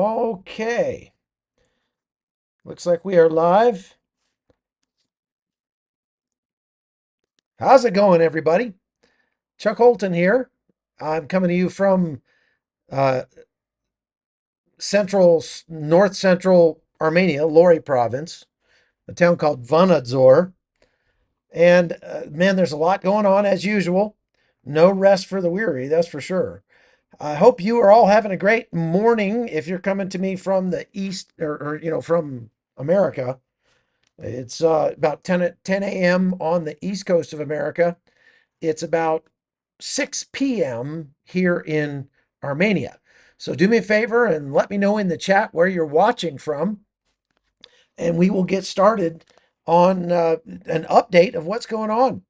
Okay. Looks like we are live. How's it going, everybody? Chuck Holton here. I'm coming to you from uh, north central Armenia, Lori province, a town called Vanadzor. And man, there's a lot going on as usual. No rest for the weary, that's for sure. I hope you are all having a great morning if you're coming to me from the east or from America. It's about 10 a.m. on the east coast of America. It's about 6 p.m. here in Armenia. So do me a favor and let me know in the chat where you're watching from, and we will get started on an update of what's going on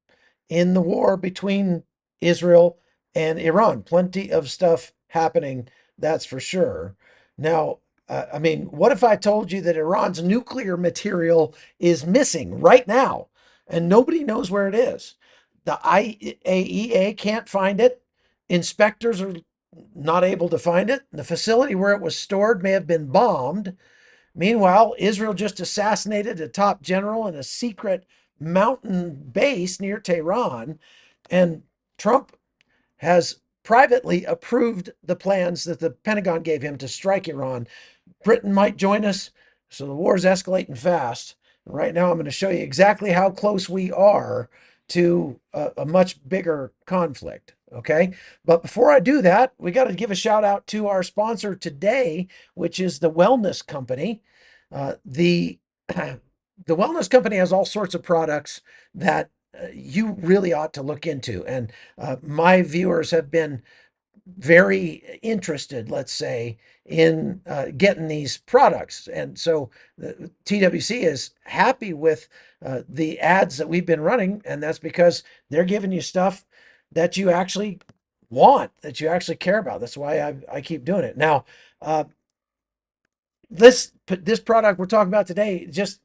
in the war between Israel and Iran. Plenty of stuff happening, that's for sure. Now, I mean, what if I told you that Iran's nuclear material is missing right now and nobody knows where it is? The IAEA can't find it. Inspectors are not able to find it. The facility where it was stored may have been bombed. Meanwhile, Israel just assassinated a top general in a secret mountain base near Tehran, and Trump has privately approved the plans that the Pentagon gave him to strike Iran. Britain might join us, so the war is escalating fast. Right now, I'm going to show you exactly how close we are to a much bigger conflict. Okay. But before I do that, we got to give a shout out to our sponsor today, which is the Wellness Company. The the Wellness Company has all sorts of products that you really ought to look into. And my viewers have been very interested, let's say, in getting these products. And so TWC is happy with the ads that we've been running. And that's because they're giving you stuff that you actually want, that you actually care about. That's why I keep doing it. Now, this product we're talking about today just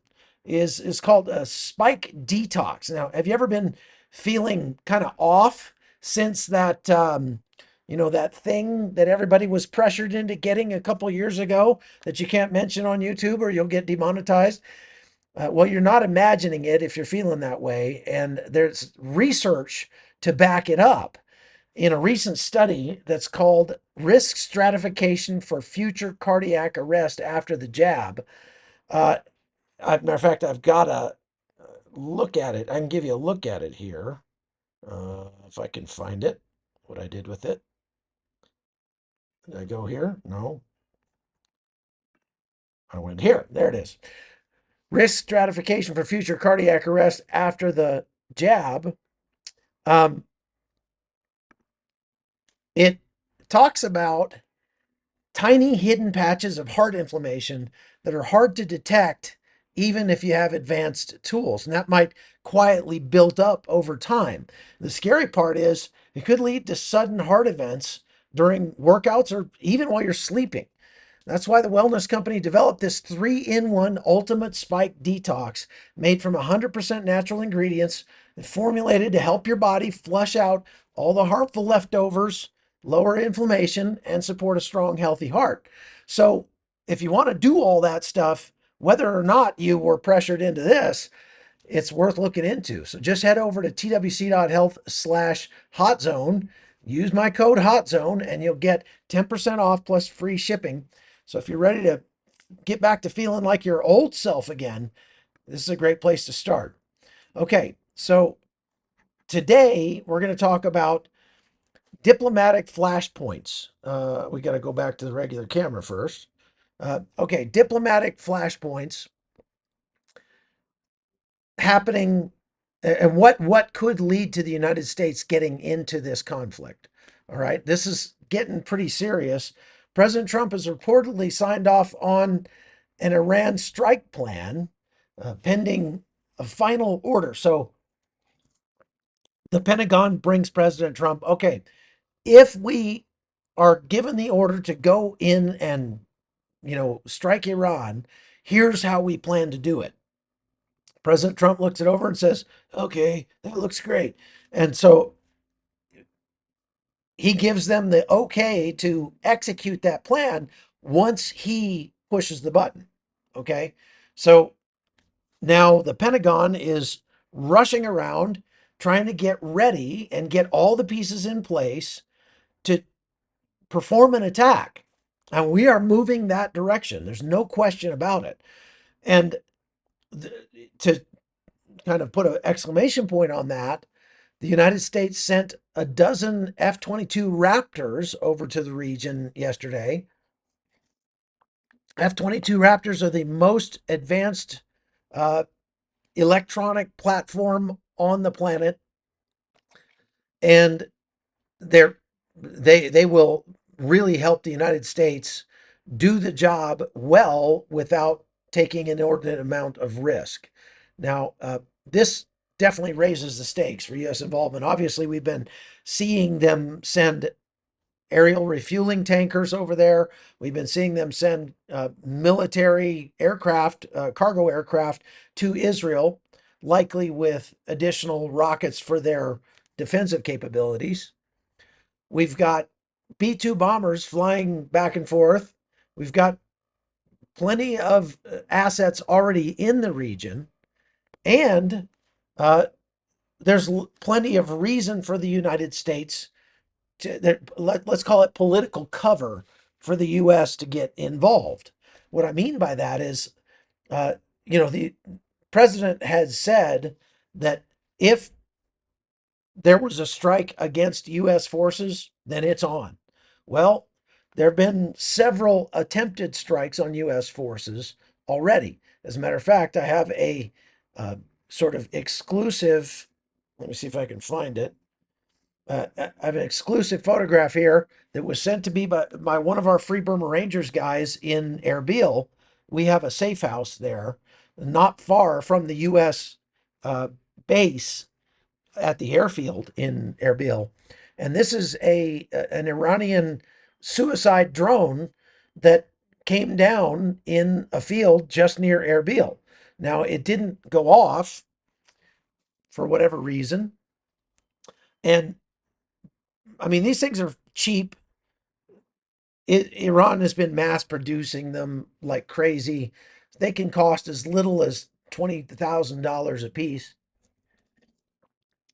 is called a Spike Detox. Now, have you ever been feeling kind of off since that that thing that everybody was pressured into getting a couple years ago that you can't mention on YouTube or you'll get demonetized? Well, you're not imagining it if you're feeling that way, and there's research to back it up in a recent study that's called Risk Stratification for Future Cardiac Arrest After the Jab. Matter of fact, I've got a look at it. I can give you a look at it here if I can find it, what I did with it. Did I go here? No. I went here. There it is. Risk stratification for future cardiac arrest after the jab. Um, it talks about tiny hidden patches of heart inflammation that are hard to detect even if you have advanced tools. And that might quietly build up over time. The scary part is it could lead to sudden heart events during workouts or even while you're sleeping. That's why the Wellness Company developed this 3-in-1 Ultimate Spike Detox made from 100% natural ingredients and formulated to help your body flush out all the harmful leftovers, lower inflammation, and support a strong, healthy heart. So if you want to do all that stuff, whether or not you were pressured into this, it's worth looking into. So just head over to twc.health/hotzone. Use my code HOTZONE and you'll get 10% off plus free shipping. So if you're ready to get back to feeling like your old self again, this is a great place to start. Okay, so today we're going to talk about diplomatic flashpoints. We got to go back to the regular camera first. Okay, diplomatic flashpoints happening and what could lead to the United States getting into this conflict. All right, this is getting pretty serious. President Trump has reportedly signed off on an Iran strike plan pending a final order. So the Pentagon brings President Trump, okay, if we are given the order to go in and, strike Iran, here's how we plan to do it. President Trump looks it over and says, okay, that looks great. And so he gives them the okay to execute that plan once he pushes the button. Okay. So now the Pentagon is rushing around trying to get ready and get all the pieces in place to perform an attack. And we are moving that direction. There's no question about it. And to kind of put an exclamation point on that, the United States sent a dozen F 22 Raptors over to the region yesterday. F 22 Raptors are the most advanced uh, electronic platform on the planet, and they're they will really help the United States do the job well without taking an inordinate amount of risk. Now, this definitely raises the stakes for U.S. involvement. Obviously, we've been seeing them send aerial refueling tankers over there. We've been seeing them send military aircraft, cargo aircraft to Israel, likely with additional rockets for their defensive capabilities. We've got B 2 bombers flying back and forth. We've got plenty of assets already in the region. And uh, there's plenty of reason for the United States let's call it political cover for the U.S. to get involved. What I mean by that is, uh, the president has said that if there was a strike against U.S. forces, then it's on. Well, there have been several attempted strikes on U.S. forces already. As a matter of fact, I have a uh, sort of exclusive, let me see if I can find it. I have an exclusive photograph here that was sent to me by one of our Free Burma Rangers guys in Erbil. We have a safe house there, not far from the U.S. Base at the airfield in Erbil. And this is an Iranian suicide drone that came down in a field just near Erbil. Now, it didn't go off for whatever reason. And I mean, these things are cheap. Iran has been mass producing them like crazy. They can cost as little as $20,000 a piece,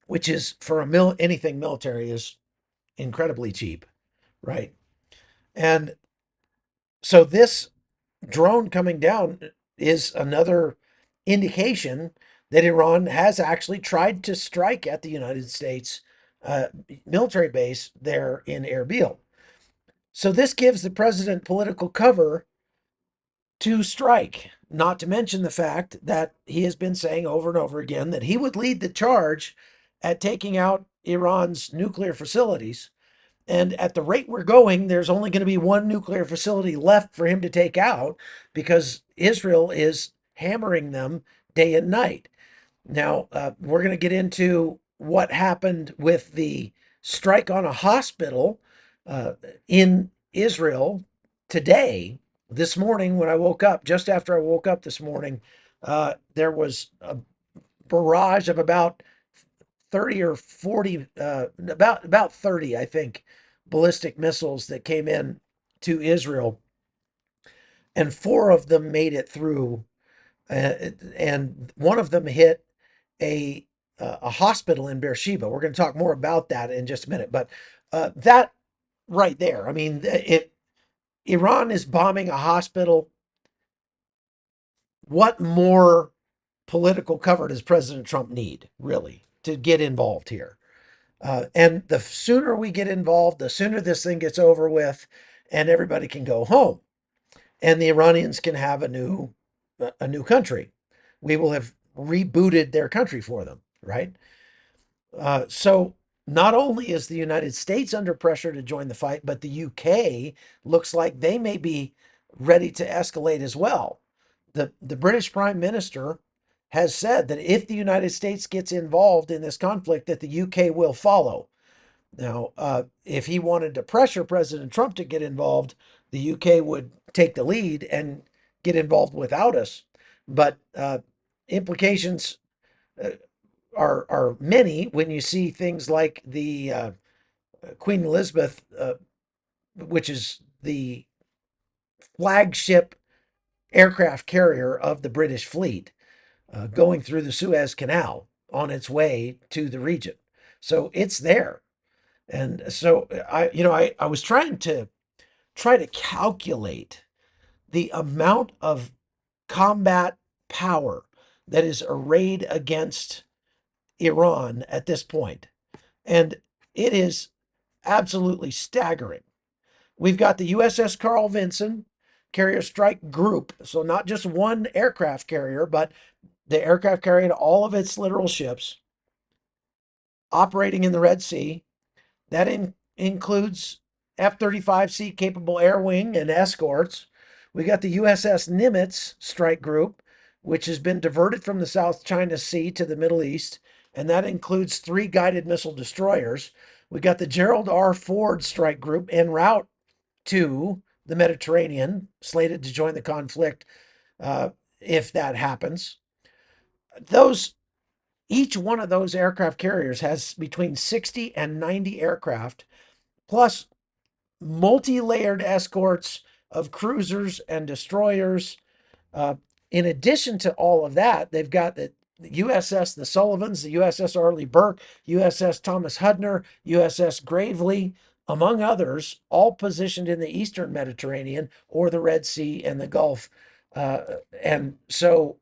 which is for anything military is incredibly cheap, right? And so this drone coming down is another indication that Iran has actually tried to strike at the United States uh, military base there in Erbil. So this gives the president political cover to strike, not to mention the fact that he has been saying over and over again that he would lead the charge at taking out Iran's nuclear facilities. And at the rate we're going, there's only going to be one nuclear facility left for him to take out because Israel is hammering them day and night. Now, we're going to get into what happened with the strike on a hospital uh, in Israel today. This morning, when I woke up, just after I woke up this morning, there was a barrage of about 30 or 40, about 30, I think, ballistic missiles that came in to Israel, and four of them made it through, and one of them hit a a hospital in Beer Sheva. We're going to talk more about that in just a minute, but that right there, I mean, Iran is bombing a hospital. What more political cover does President Trump need, really, to get involved here? And the sooner we get involved, the sooner this thing gets over with, and everybody can go home, and the Iranians can have a new country. We will have rebooted their country for them, right? So not only is the United States under pressure to join the fight, but the UK looks like they may be ready to escalate as well. The British Prime Minister has said that if the United States gets involved in this conflict, that the UK will follow. Now, if he wanted to pressure President Trump to get involved, the UK would take the lead and get involved without us. But implications uh, are many when you see things like the Queen Elizabeth, which is the flagship aircraft carrier of the British fleet, going through the Suez Canal on its way to the region. So it's there. And so I was try to calculate the amount of combat power that is arrayed against Iran at this point. And it is absolutely staggering. We've got the USS Carl Vinson carrier strike group. So not just one aircraft carrier, but the aircraft carrying all of its literal ships operating in the Red Sea. That includes F-35C capable air wing and escorts. We got the USS Nimitz strike group, which has been diverted from the South China Sea to the Middle East, and that includes 3 guided missile destroyers. We got the Gerald R. Ford strike group en route to the Mediterranean, slated to join the conflict uh, if that happens. Those Each one of those aircraft carriers has between 60 and 90 aircraft, plus multi-layered escorts of cruisers and destroyers. Uh, in addition to all of that, they've got the USS The Sullivans, the USS Arleigh Burke, USS Thomas Hudner, USS Gravely, among others, all positioned in the Eastern Mediterranean or the Red Sea and the Gulf. And so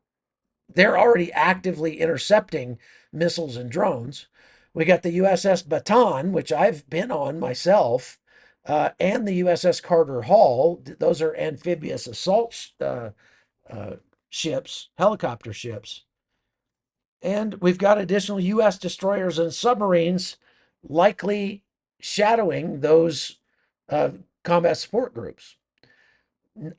they're already actively intercepting missiles and drones. We got the USS Bataan, which I've been on myself, and the USS Carter Hall. Those are amphibious assault uh, ships, helicopter ships. And we've got additional U.S. destroyers and submarines likely shadowing those uh, combat support groups.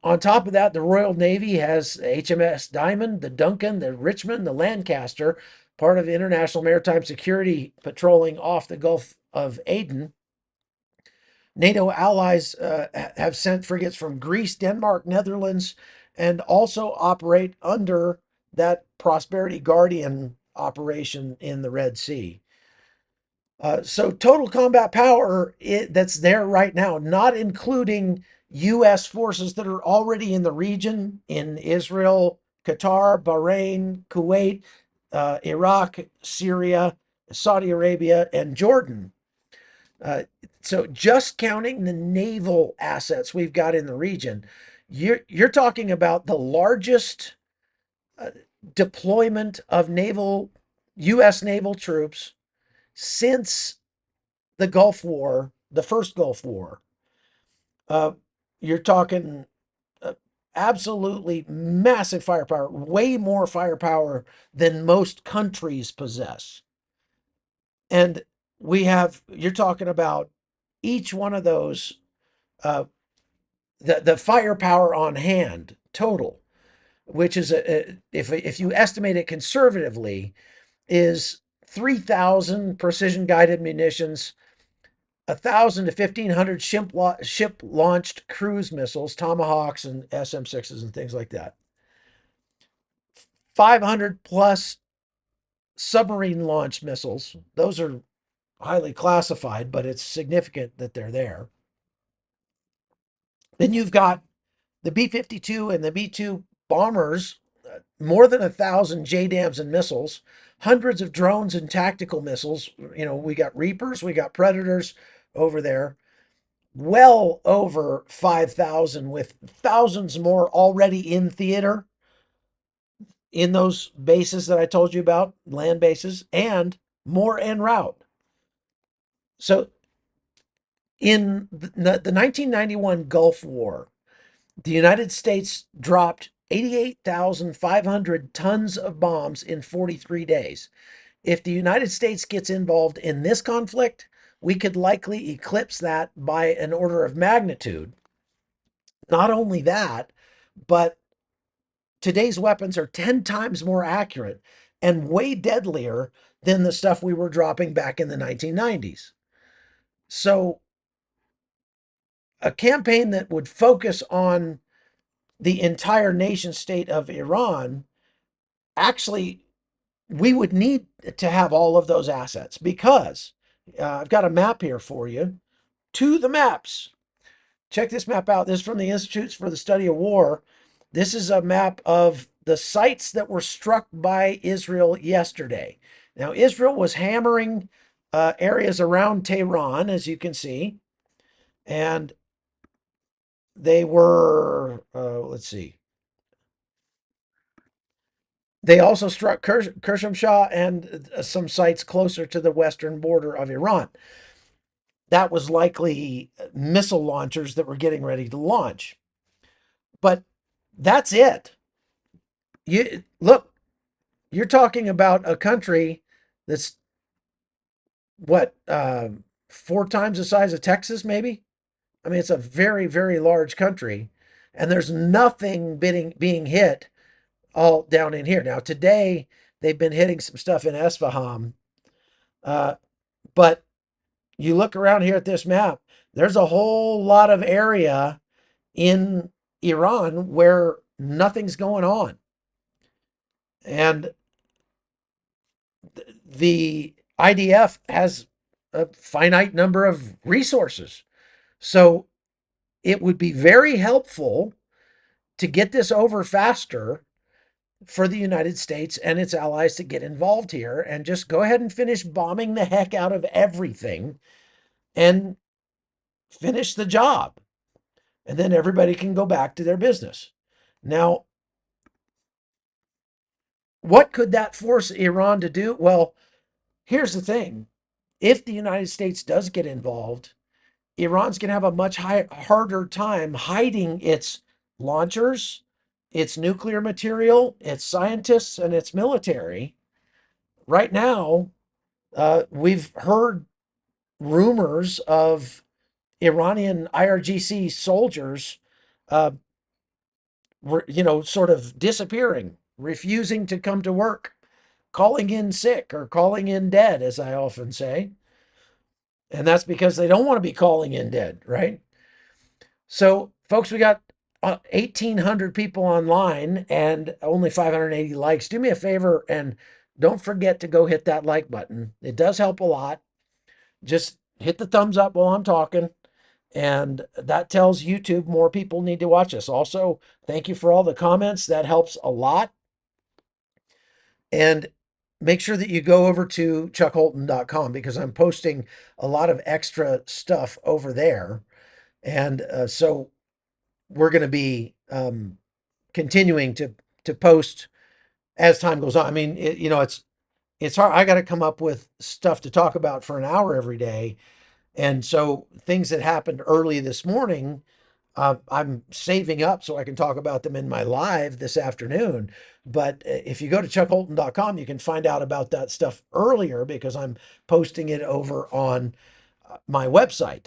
On top of that, the Royal Navy has HMS Diamond, the Duncan, the Richmond, the Lancaster, part of international maritime security patrolling off the Gulf of Aden. NATO allies have sent frigates from Greece, Denmark, Netherlands, and also operate under that Prosperity Guardian operation in the Red Sea. So total combat power that's there right now, not including U.S. forces that are already in the region in Israel, Qatar, Bahrain, Kuwait, Iraq, Syria, Saudi Arabia, and Jordan. Uh, so just counting the naval assets we've got in the region, you're talking about the largest uh, deployment of U.S. naval troops since the Gulf War, the first Gulf War. Uh, you're talking uh, absolutely massive firepower, way more firepower than most countries possess. And you're talking about each one of those, uh, the firepower on hand total, which is if you estimate it conservatively, is 3,000 precision guided munitions, 1,000 to 1,500 ship launched cruise missiles, Tomahawks and SM-6s and things like that. 500 plus submarine launched missiles. Those are highly classified, but it's significant that they're there. Then you've got the B-52 and the B-2 bombers, more than 1,000 JDAMs and missiles, hundreds of drones and tactical missiles. We got Reapers, we got Predators over there. Well over 5,000, with thousands more already in theater in those bases that I told you about, land bases, and more en route. So in the 1991 Gulf War, the United States dropped 88,500 tons of bombs in 43 days. If the United States gets involved in this conflict, we could likely eclipse that by an order of magnitude. Not only that, but today's weapons are 10 times more accurate and way deadlier than the stuff we were dropping back in the 1990s. So, a campaign that would focus on the entire nation state of Iran, actually, we would need to have all of those assets because I've got a map here for you. To the maps. check this map out. This is from the Institutes for the Study of War. This is a map of the sites that were struck by Israel yesterday. Now, Israel was hammering areas around Tehran, as you can see, and they were, let's see, they also struck Kersham and some sites closer to the western border of Iran. That was likely missile launchers that were getting ready to launch. But that's it. You look, you're talking about a country that's what, 4 times the size of Texas, maybe. I mean, it's a very, very large country, and there's nothing being hit all down in here. Now, today they've been hitting some stuff in Esfahan, uh, but you look around here at this map, there's a whole lot of area in Iran where nothing's going on. And the IDF has a finite number of resources. So it would be very helpful to get this over faster for the United States and its allies to get involved here and just go ahead and finish bombing the heck out of everything and finish the job. And then everybody can go back to their business. Now, what could that force Iran to do? Well, here's the thing. If the United States does get involved, Iran's going to have a much harder time hiding its launchers, its nuclear material, its scientists, and its military. Right now, we've heard rumors of Iranian IRGC soldiers, uh, sort of disappearing, refusing to come to work, calling in sick or calling in dead, as I often say. And that's because they don't want to be calling in dead, right? So, folks, we got 1,800 people online and only 580 likes. Do me a favor and don't forget to go hit that like button. It does help a lot. Just hit the thumbs up while I'm talking. And that tells YouTube more people need to watch us. Also, thank you for all the comments. That helps a lot. And make sure that you go over to chuckholton.com because I'm posting a lot of extra stuff over there. And so we're going to be continuing to post as time goes on. I mean, it's hard. I got to come up with stuff to talk about for an hour every day. And so things that happened early this morning, I'm saving up so I can talk about them in my live this afternoon. But if you go to chuckholton.com, you can find out about that stuff earlier because I'm posting it over on my website,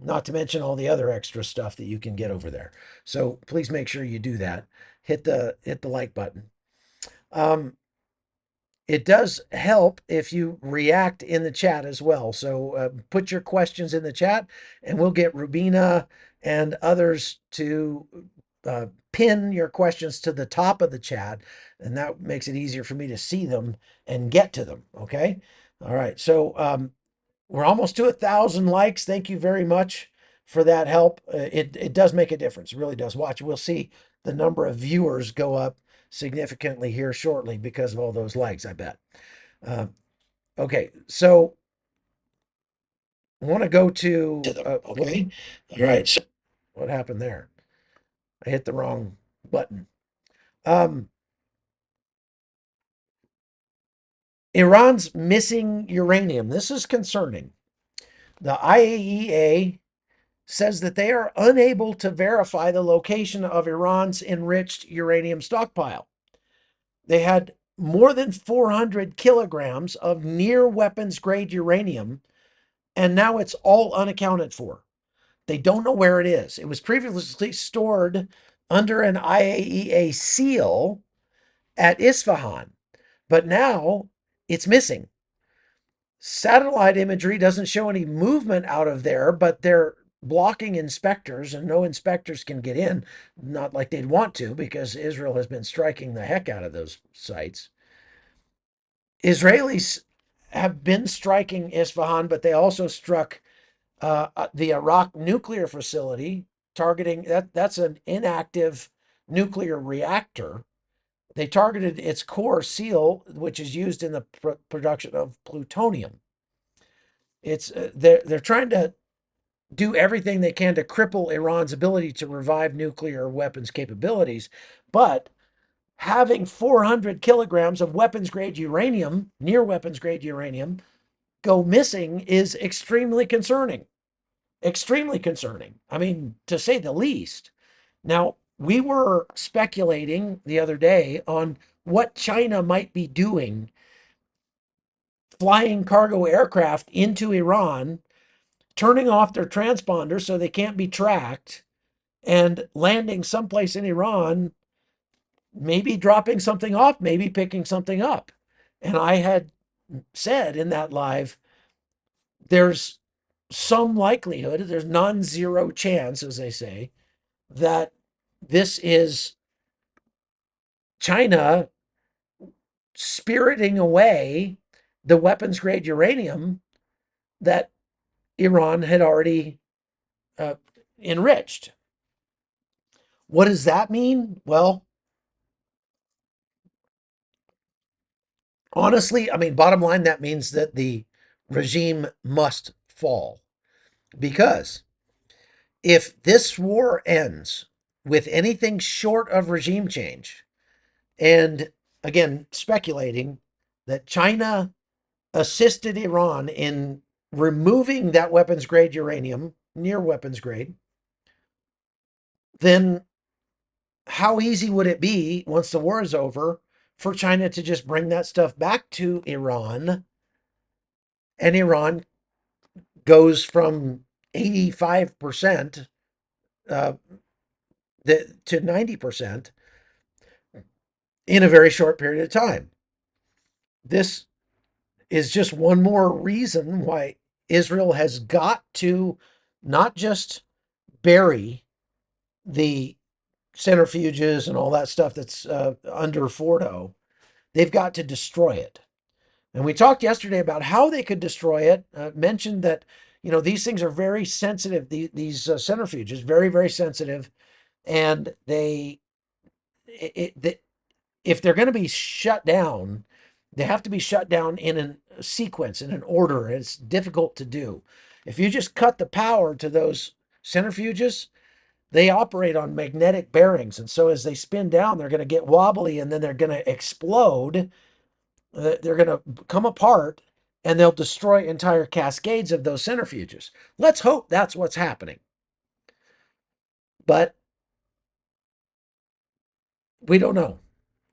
not to mention all the other extra stuff that you can get over there. So please make sure you do that. Hit the like button. It does help if you react in the chat as well. So put your questions in the chat and we'll get Rubina and others to pin your questions to the top of the chat. And that makes it easier for me to see them and get to them. Okay. All right. So we're almost to 1,000 likes. Thank you very much for that help. It does make a difference. It really does. Watch. We'll see the number of viewers go up significantly here shortly because of all those likes, I bet. Okay, so I want to go to okay. All right. So what happened there? I hit the wrong button. Iran's missing uranium. This is concerning. The IAEA says that they are unable to verify the location of Iran's enriched uranium stockpile. They had more than 400 kilograms of near weapons grade uranium, and now it's all unaccounted for. They don't know where it is. It was previously stored under an IAEA seal at Isfahan, but now it's missing. Satellite imagery doesn't show any movement out of there, but they're blocking inspectors and no inspectors can get in, not like they'd want to because Israel has been striking the heck out of those sites. Israelis have been striking Isfahan, but they also struck the Iraq nuclear facility targeting that's an inactive nuclear reactor. They targeted its core seal, which is used in the production of plutonium. It's they're trying to do everything they can to cripple Iran's ability to revive nuclear weapons capabilities, but having 400 kilograms of weapons grade uranium, near weapons grade uranium, go missing is extremely concerning. Extremely concerning. I mean, to say the least. Now, we were speculating the other day on what China might be doing, flying cargo aircraft into Iran, turning off their transponders so they can't be tracked, and landing someplace in Iran, maybe dropping something off, maybe picking something up. And I had said in that live, there's some likelihood, there's non-zero chance, as they say, that this is China spiriting away the weapons grade uranium that Iran had already uh, enriched. What does that mean? Well, honestly, I mean, bottom line, that means that the regime must fall. Because if this war ends with anything short of regime change, and again, speculating that China assisted Iran in removing that weapons grade uranium, near weapons grade, then how easy would it be once the war is over for China to just bring that stuff back to Iran, and Iran goes from 85% uh, to 90% in a very short period of time? This is just one more reason why Israel has got to not just bury the centrifuges and all that stuff that's under Fordo, they've got to destroy it. And we talked yesterday about how they could destroy it. Mentioned that these things are very sensitive. These centrifuges very, very sensitive, and if they're going to be shut down, they have to be shut down in a sequence, in an order. It's difficult to do. If you just cut the power to those centrifuges, they operate on magnetic bearings. And so as they spin down, they're going to get wobbly, and then they're going to explode. They're going to come apart, and they'll destroy entire cascades of those centrifuges. Let's hope that's what's happening. But we don't know.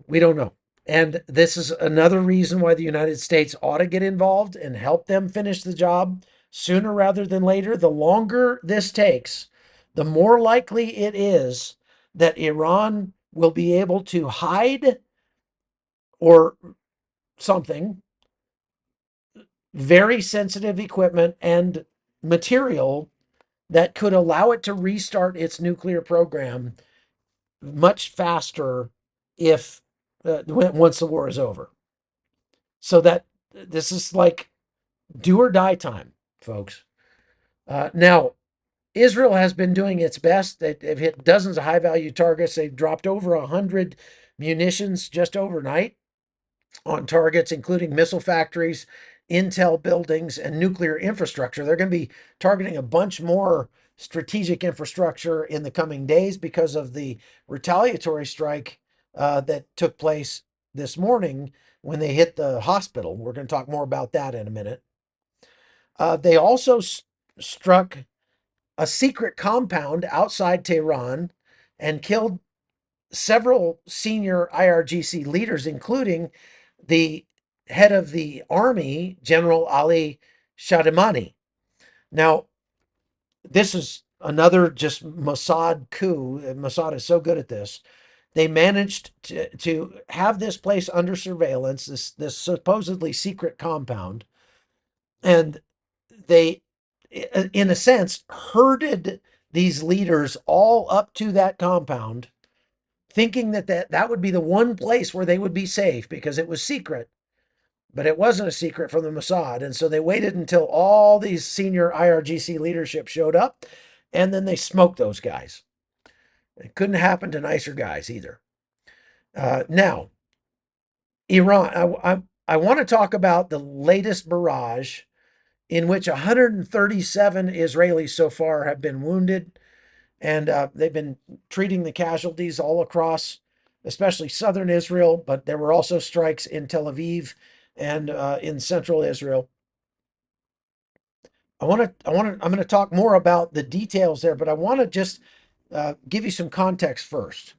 We don't know. And this is another reason why the United States ought to get involved and help them finish the job sooner rather than later. The longer this takes, the more likely it is that Iran will be able to hide or something very sensitive equipment and material that could allow it to restart its nuclear program much faster if once the war is over. So that this is like do or die time, folks. Now, Israel has been doing its best. They've hit dozens of high value targets. They've dropped over 100 munitions just overnight on targets, including missile factories, intel buildings, and nuclear infrastructure. They're going to be targeting a bunch more strategic infrastructure in the coming days because of the retaliatory strike that took place this morning when they hit the hospital. We're going to talk more about that in a minute. They also struck a secret compound outside Tehran and killed several senior IRGC leaders, including the head of the army, General Ali Shadimani. Now, this is another just Mossad coup. Mossad is so good at this. They managed to have this place under surveillance, this supposedly secret compound, and they, in a sense, herded these leaders all up to that compound, thinking that would be the one place where they would be safe because it was secret. But it wasn't a secret from the Mossad. And so they waited until all these senior IRGC leadership showed up. and then they smoked those guys. It couldn't happen to nicer guys either. Now, Iran, I want to talk about the latest barrage in which 137 Israelis so far have been wounded, and they've been treating the casualties all across, especially southern Israel, but there were also strikes in Tel Aviv and in central Israel. I'm going to talk more about the details there, but I want to just give you some context first.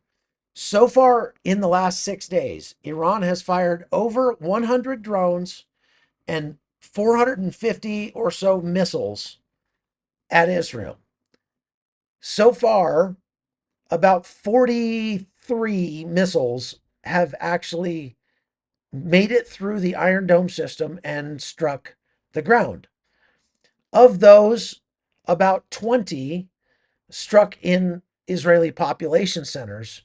So far in the last 6 days, Iran has fired over 100 drones and 450 or so missiles at Israel. So far, about 43 missiles have actually made it through the Iron Dome system and struck the ground. Of those, about 20 struck in Israeli population centers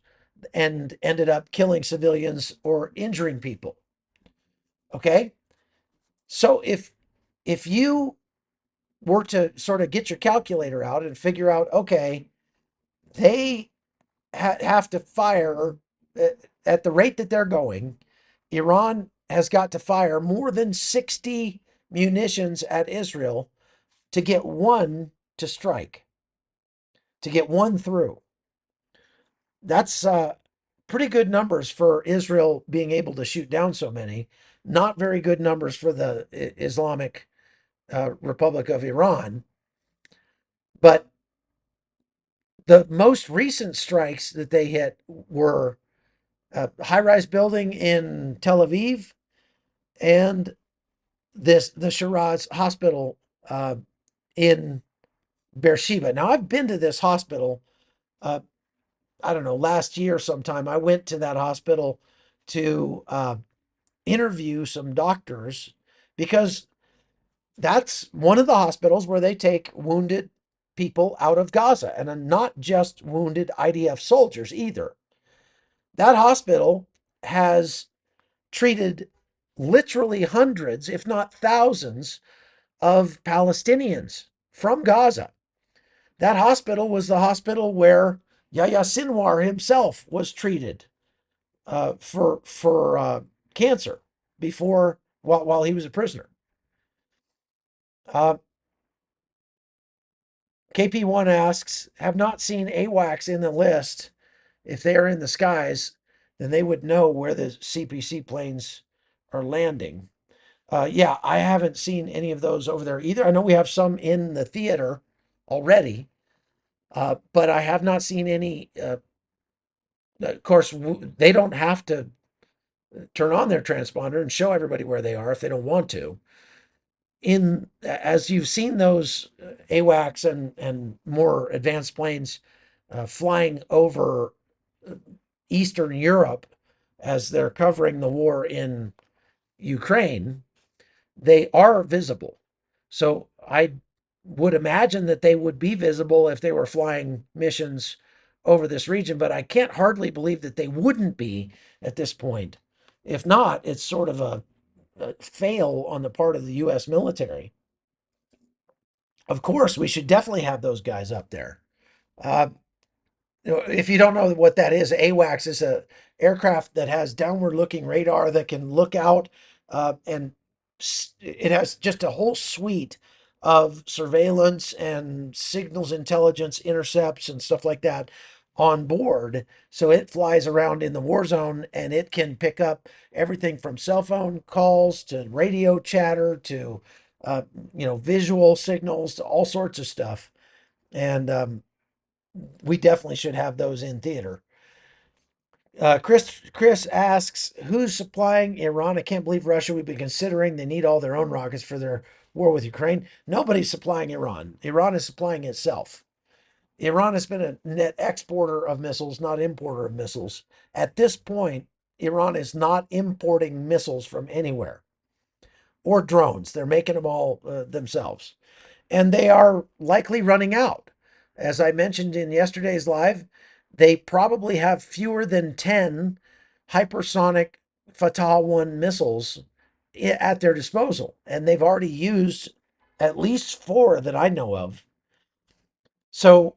and ended up killing civilians or injuring people. Okay? So if you were to sort of get your calculator out and figure out, okay, they have to fire at the rate that they're going, Iran has got to fire more than 60 munitions at Israel to get one to strike, to get one through. That's pretty good numbers for Israel being able to shoot down so many. Not very good numbers for the Islamic Republic of Iran. But the most recent strikes that they hit were a high-rise building in Tel Aviv and the Shiraz Hospital in Beer Sheva. Now, I've been to this hospital. Uh, I don't know, last year sometime. I went to that hospital to interview some doctors because that's one of the hospitals where they take wounded people out of Gaza, and not just wounded IDF soldiers either. That hospital has treated literally hundreds, if not thousands, of Palestinians from Gaza. That hospital was the hospital where Yahya Sinwar himself was treated for cancer before while he was a prisoner. Uh, KP1 asks, have not seen AWACs in the list. If they are in the skies, then they would know where the CPC planes are landing. Yeah, I haven't seen any of those over there either. I know we have some in the theater already, but I have not seen any. Of course, they don't have to turn on their transponder and show everybody where they are if they don't want to. In as you've seen those AWACS and more advanced planes flying over Eastern Europe as they're covering the war in Ukraine, they are visible. So I would imagine that they would be visible if they were flying missions over this region, but I can't hardly believe that they wouldn't be at this point. If not, it's sort of a fail on the part of the U.S. military. Of course, we should definitely have those guys up there. Uh, if you don't know what that is, AWACS is a aircraft that has downward looking radar that can look out, and it has just a whole suite of surveillance and signals intelligence intercepts and stuff like that on board. So it flies around in the war zone and it can pick up everything from cell phone calls to radio chatter to uh, visual signals to all sorts of stuff. And we definitely should have those in theater. Chris asks, who's supplying Iran? I can't believe Russia would be considering they need all their own rockets for their war with Ukraine. Nobody's supplying Iran. Iran is supplying itself. Iran has been a net exporter of missiles, not importer of missiles. At this point, Iran is not importing missiles from anywhere or drones. They're making them all themselves. And they are likely running out. As I mentioned in yesterday's live, they probably have fewer than 10 hypersonic Fatah 1 missiles at their disposal. And they've already used at least 4 that I know of. So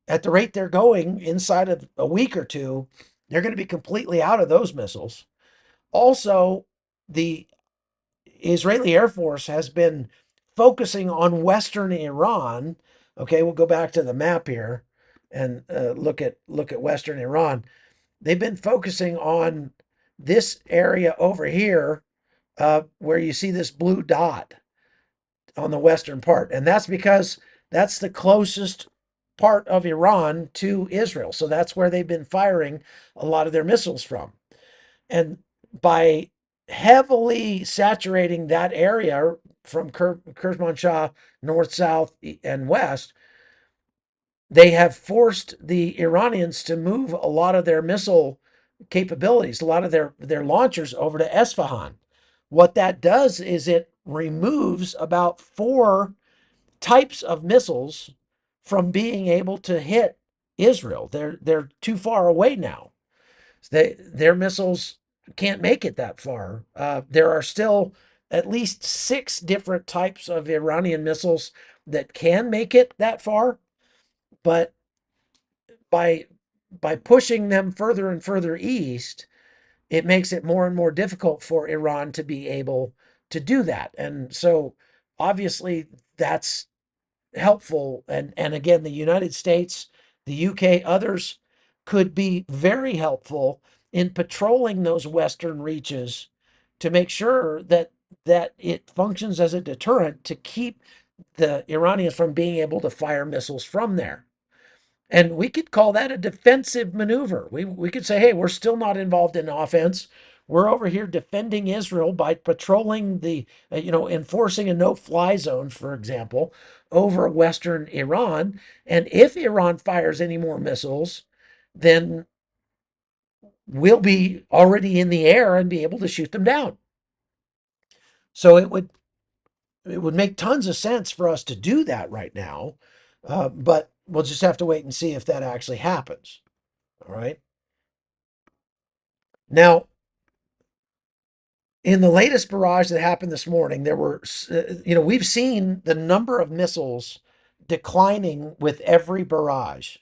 at the rate they're going, inside of a week or two, they're going to be completely out of those missiles. Also, the Israeli Air Force has been focusing on Western Iran. Okay, we'll go back to the map here and look at Western Iran. They've been focusing on this area over here, where you see this blue dot on the western part, and that's because that's the closest part of Iran to Israel. So that's where they've been firing a lot of their missiles from. And by heavily saturating that area from Kermanshah, north, south, and west, they have forced the Iranians to move a lot of their missile capabilities, a lot of their launchers over to Esfahan. What that does is it removes about four types of missiles from being able to hit Israel. They're too far away now. Their missiles can't make it that far. There are still at least six different types of Iranian missiles that can make it that far, but by by pushing them further and further east, it makes it more and more difficult for Iran to be able to do that. And so obviously that's helpful. And again, the United States, the UK, others could be very helpful in patrolling those western reaches to make sure that it functions as a deterrent to keep the Iranians from being able to fire missiles from there. And we could call that a defensive maneuver. We could say, hey, we're still not involved in offense. We're over here defending Israel by patrolling enforcing a no-fly zone, for example, over Western Iran. And if Iran fires any more missiles, then we'll be already in the air and be able to shoot them down. So it would make tons of sense for us to do that right now, but we'll just have to wait and see if that actually happens. All right. Now, in the latest barrage that happened this morning, there were, we've seen the number of missiles declining with every barrage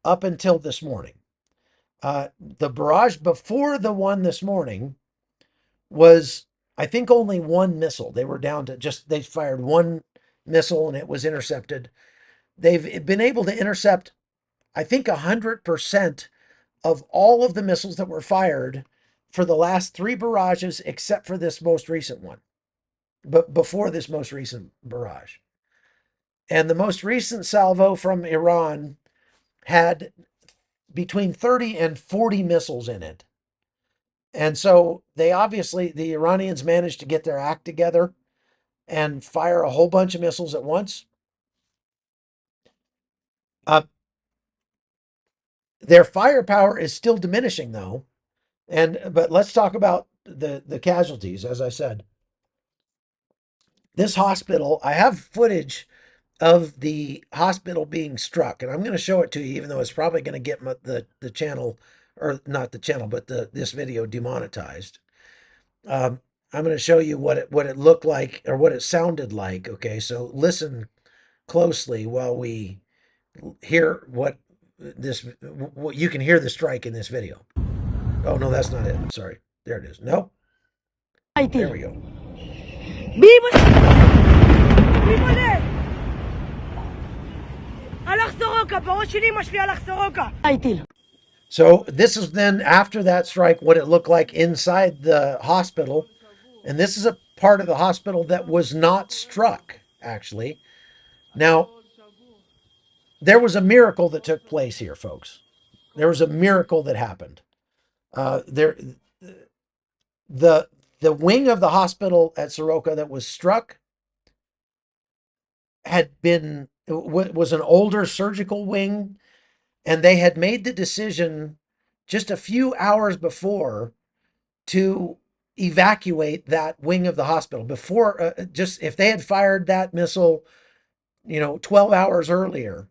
up until this morning. The barrage before the one this morning was, I think, only one missile. They were down to they fired one missile and it was intercepted. They've been able to intercept, I think, 100% of all of the missiles that were fired for the last three barrages, except for this most recent one, but before this most recent barrage. And the most recent salvo from Iran had between 30 and 40 missiles in it. And so the Iranians managed to get their act together and fire a whole bunch of missiles at once. Uh, their firepower is still diminishing, though. But let's talk about the casualties. As I said, this hospital, I have footage of the hospital being struck, and I'm going to show it to you, even though it's probably going to get the channel, or not the channel, but this video demonetized. I'm going to show you what it looked like, or what it sounded like. Okay, so listen closely while we hear what you can hear the strike in this video. Oh no, that's not it. Sorry, there it is. No, there we go. So this is then after that strike, what it looked like inside the hospital. And this is a part of the hospital that was not struck, actually. Now, there was a miracle that took place here, folks. There was a miracle that happened. The wing of the hospital at Soroka that was struck was an older surgical wing, and they had made the decision just a few hours before to evacuate that wing of the hospital. Before, just if they had fired that missile 12 hours earlier,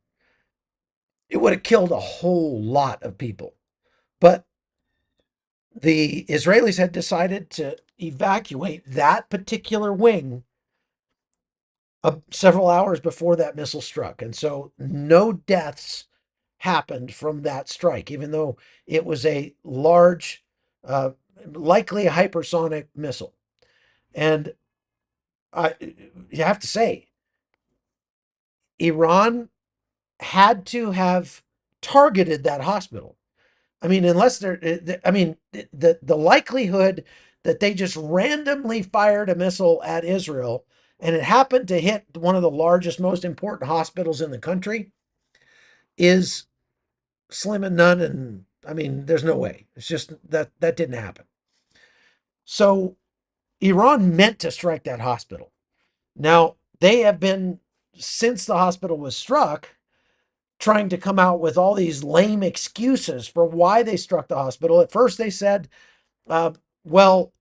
it would have killed a whole lot of people. But the Israelis had decided to evacuate that particular wing several hours before that missile struck. And so no deaths happened from that strike, even though it was a large, uh, likely a hypersonic missile. And I, you have to say, Iran had to have targeted that hospital. I mean, unless I mean, the likelihood that they just randomly fired a missile at Israel and it happened to hit one of the largest, most important hospitals in the country is slim and none. And I mean, there's no way. It's just that didn't happen. So Iran meant to strike that hospital. Now, they have been, since the hospital was struck, trying to come out with all these lame excuses for why they struck the hospital. At first, they said, uh, well,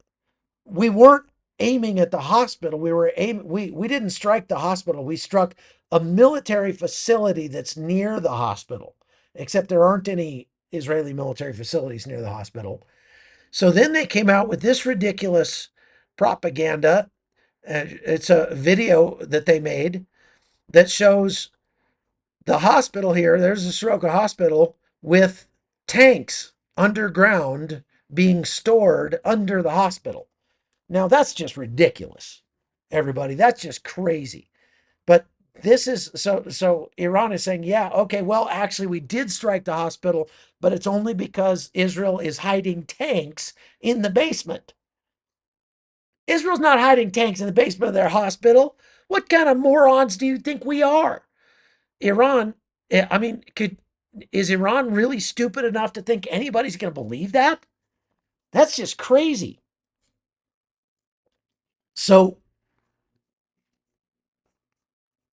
we weren't aiming at the hospital. We didn't strike the hospital. We struck a military facility that's near the hospital, except there aren't any Israeli military facilities near the hospital. So then they came out with this ridiculous propaganda. It's a video that they made that shows the hospital here. There's the Soroka Hospital with tanks underground being stored under the hospital. Now that's just ridiculous, everybody. That's just crazy. But this is so Iran is saying, yeah, okay, well, actually we did strike the hospital, but it's only because Israel is hiding tanks in the basement. Israel's not hiding tanks in the basement of their hospital. What kind of morons do you think we are? Iran, I mean, is Iran really stupid enough to think anybody's going to believe that? That's just crazy. So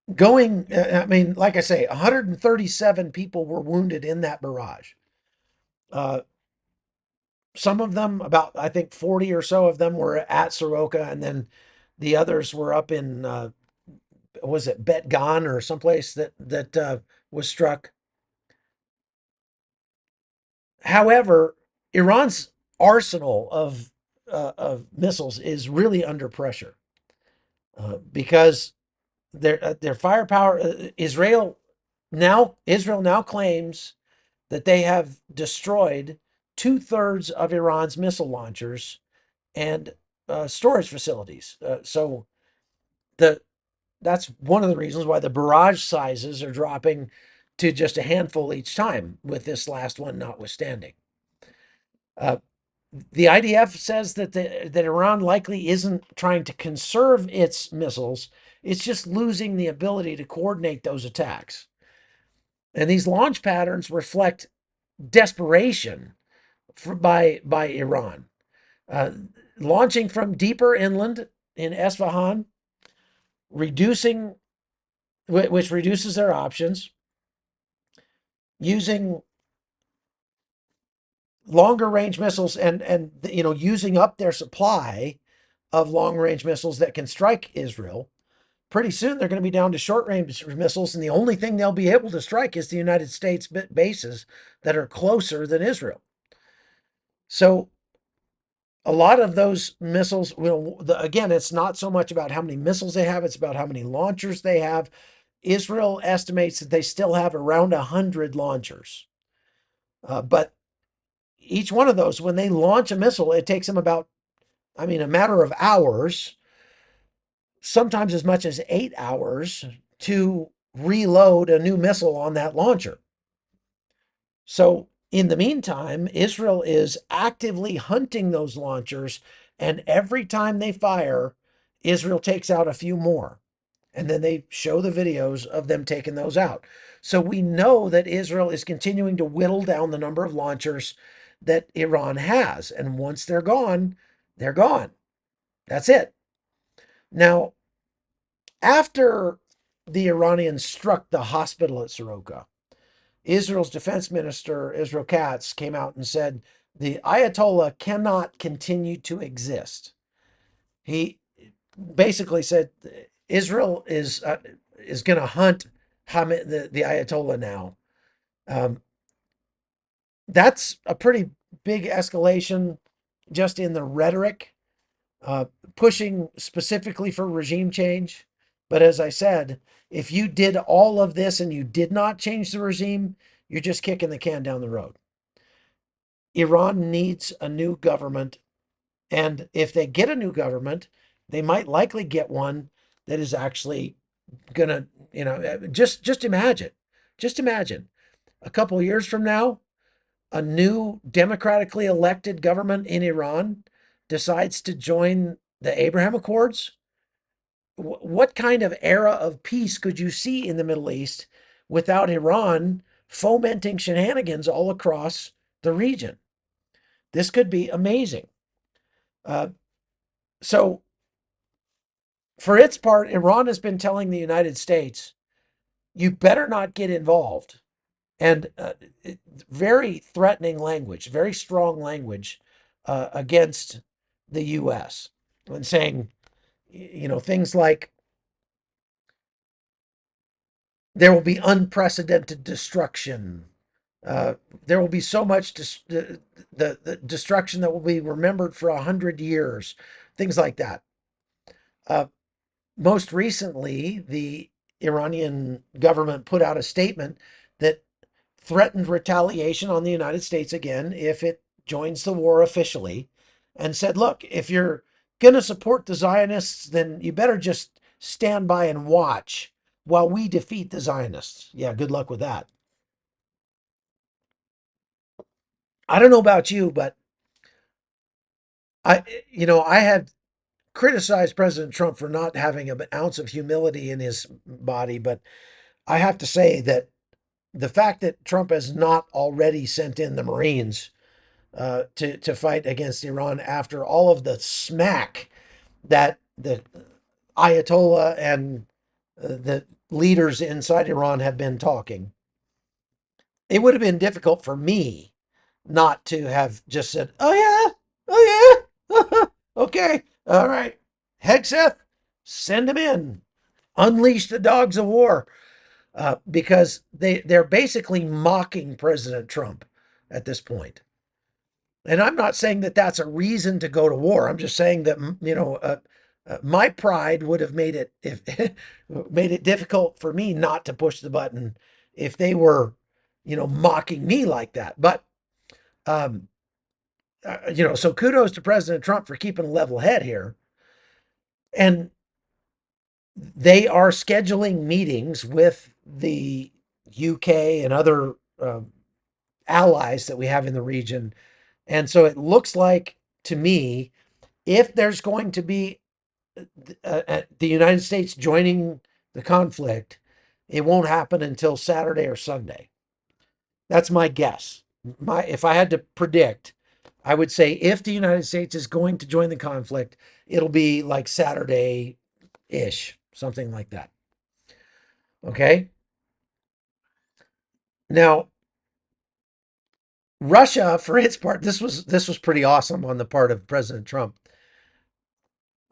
I mean, like I say, 137 people were wounded in that barrage. Uh, some of them, about I think 40 or so of them, were at Soroka, and then the others were up in was it Bet Gan or someplace that was struck. However, Iran's arsenal of missiles is really under pressure because their firepower. Israel now claims that they have destroyed 2/3 of Iran's missile launchers and storage facilities. So the that's one of the reasons why the barrage sizes are dropping to just a handful each time, with this last one notwithstanding. Uh, the IDF says that that Iran likely isn't trying to conserve its missiles; it's just losing the ability to coordinate those attacks. And these launch patterns reflect desperation by Iran, uh, launching from deeper inland in Esfahan, reducing which reduces their options, using longer range missiles and using up their supply of long range missiles that can strike Israel. Pretty soon they're going to be down to short range missiles, and the only thing they'll be able to strike is the United States bases that are closer than Israel. So a lot of those missiles will, again, it's not so much about how many missiles they have, it's about how many launchers they have. Israel estimates that they still have around 100 launchers. But each one of those, when they launch a missile, it takes them about, I mean, a matter of hours, sometimes as much as 8 hours to reload a new missile on that launcher. So in the meantime, Israel is actively hunting those launchers, and every time they fire, Israel takes out a few more. And then they show the videos of them taking those out. So we know that Israel is continuing to whittle down the number of launchers that Iran has. And once they're gone, they're gone. That's it. Now, after the Iranians struck the hospital at Soroka, Israel's defense minister, Israel Katz, came out and said the Ayatollah cannot continue to exist. He basically said Israel is going to hunt Hamid, the Ayatollah now. Um, that's a pretty big escalation just in the rhetoric, uh, pushing specifically for regime change But as I said, if you did all of this and you did not change the regime, you're just kicking the can down the road. Iran needs a new government. And if they get a new government, they might likely get one that is actually going to, just imagine, just imagine a couple of years from now, a new democratically elected government in Iran decides to join the Abraham Accords. What kind of era of peace could you see in the Middle East without Iran fomenting shenanigans all across the region? This could be amazing. Uh, so, for its part, Iran has been telling the United States, you better not get involved. And very threatening language, very strong language against the U.S. and saying, things like there will be unprecedented destruction. Uh, there will be so much the destruction that will be remembered for 100 years, things like that. Uh, Most recently, the Iranian government put out a statement that threatened retaliation on the United States again if it joins the war officially, and said, look, if you're going to support the Zionists, then you better just stand by and watch while we defeat the Zionists. Yeah, good luck with that. I don't know about you, but I have criticized President Trump for not having an ounce of humility in his body, but I have to say that the fact that Trump has not already sent in the Marines to fight against Iran after all of the smack that the Ayatollah and the leaders inside Iran have been talking, it would have been difficult for me not to have just said, "Oh yeah, oh yeah, okay, all right, Hegseth, send him in, unleash the dogs of war." Because they're basically mocking President Trump at this point. And I'm not saying that that's a reason to go to war. I'm just saying that my pride would have made it if made it difficult for me not to push the button if they were, mocking me like that. But um, so kudos to President Trump for keeping a level head here, and they are scheduling meetings with the UK and other allies that we have in the region. And so it looks like to me, if there's going to be the United States joining the conflict, it won't happen until Saturday or Sunday. That's my guess. If I had to predict, I would say if the United States is going to join the conflict, it'll be like Saturday ish, something like that. Okay. Now, Russia, for its part, this was pretty awesome on the part of President Trump.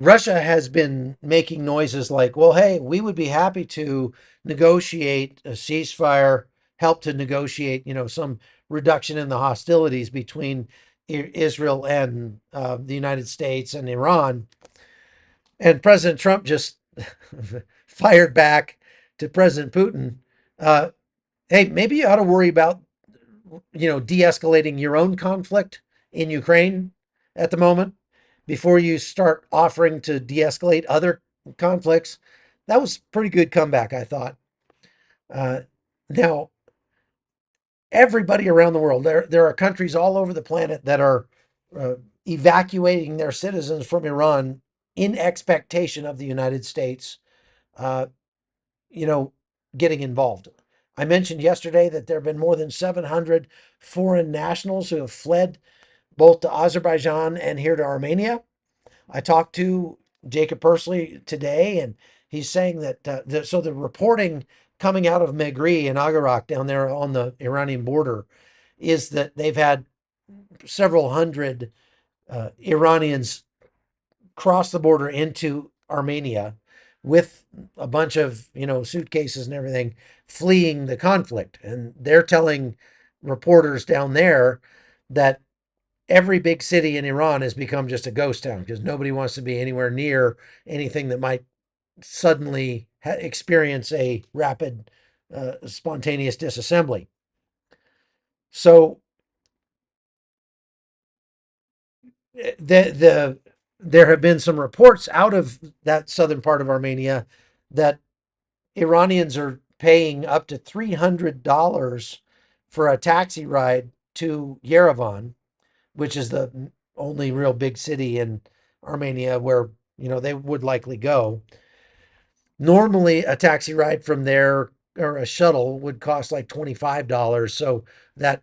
Russia has been making noises like, well, hey, we would be happy to negotiate a ceasefire, help to negotiate, some reduction in the hostilities between Israel and the United States and Iran. And President Trump just fired back to President Putin. Uh, hey, maybe you ought to worry about, de-escalating your own conflict in Ukraine at the moment before you start offering to de-escalate other conflicts. That was a pretty good comeback, I thought. Uh, Now, everybody around the world, there are countries all over the planet that are uh, evacuating their citizens from Iran in expectation of the United States, uh, you know, getting involved. I mentioned yesterday that there have been more than 700 foreign nationals who have fled both to Azerbaijan and here to Armenia. I talked to Jacob Persley today, and he's saying that so the reporting coming out of Megri and Agarak down there on the Iranian border is that they've had several hundred Iranians cross the border into Armenia with a bunch of suitcases and everything, fleeing the conflict, and they're telling reporters down there that every big city in Iran has become just a ghost town because nobody wants to be anywhere near anything that might suddenly experience a rapid, spontaneous disassembly. So there have been some reports out of that southern part of Armenia that Iranians are paying up to $300 for a taxi ride to Yerevan, which is the only real big city in Armenia where they would likely go. Normally, a taxi ride from there or a shuttle would cost like $25, so that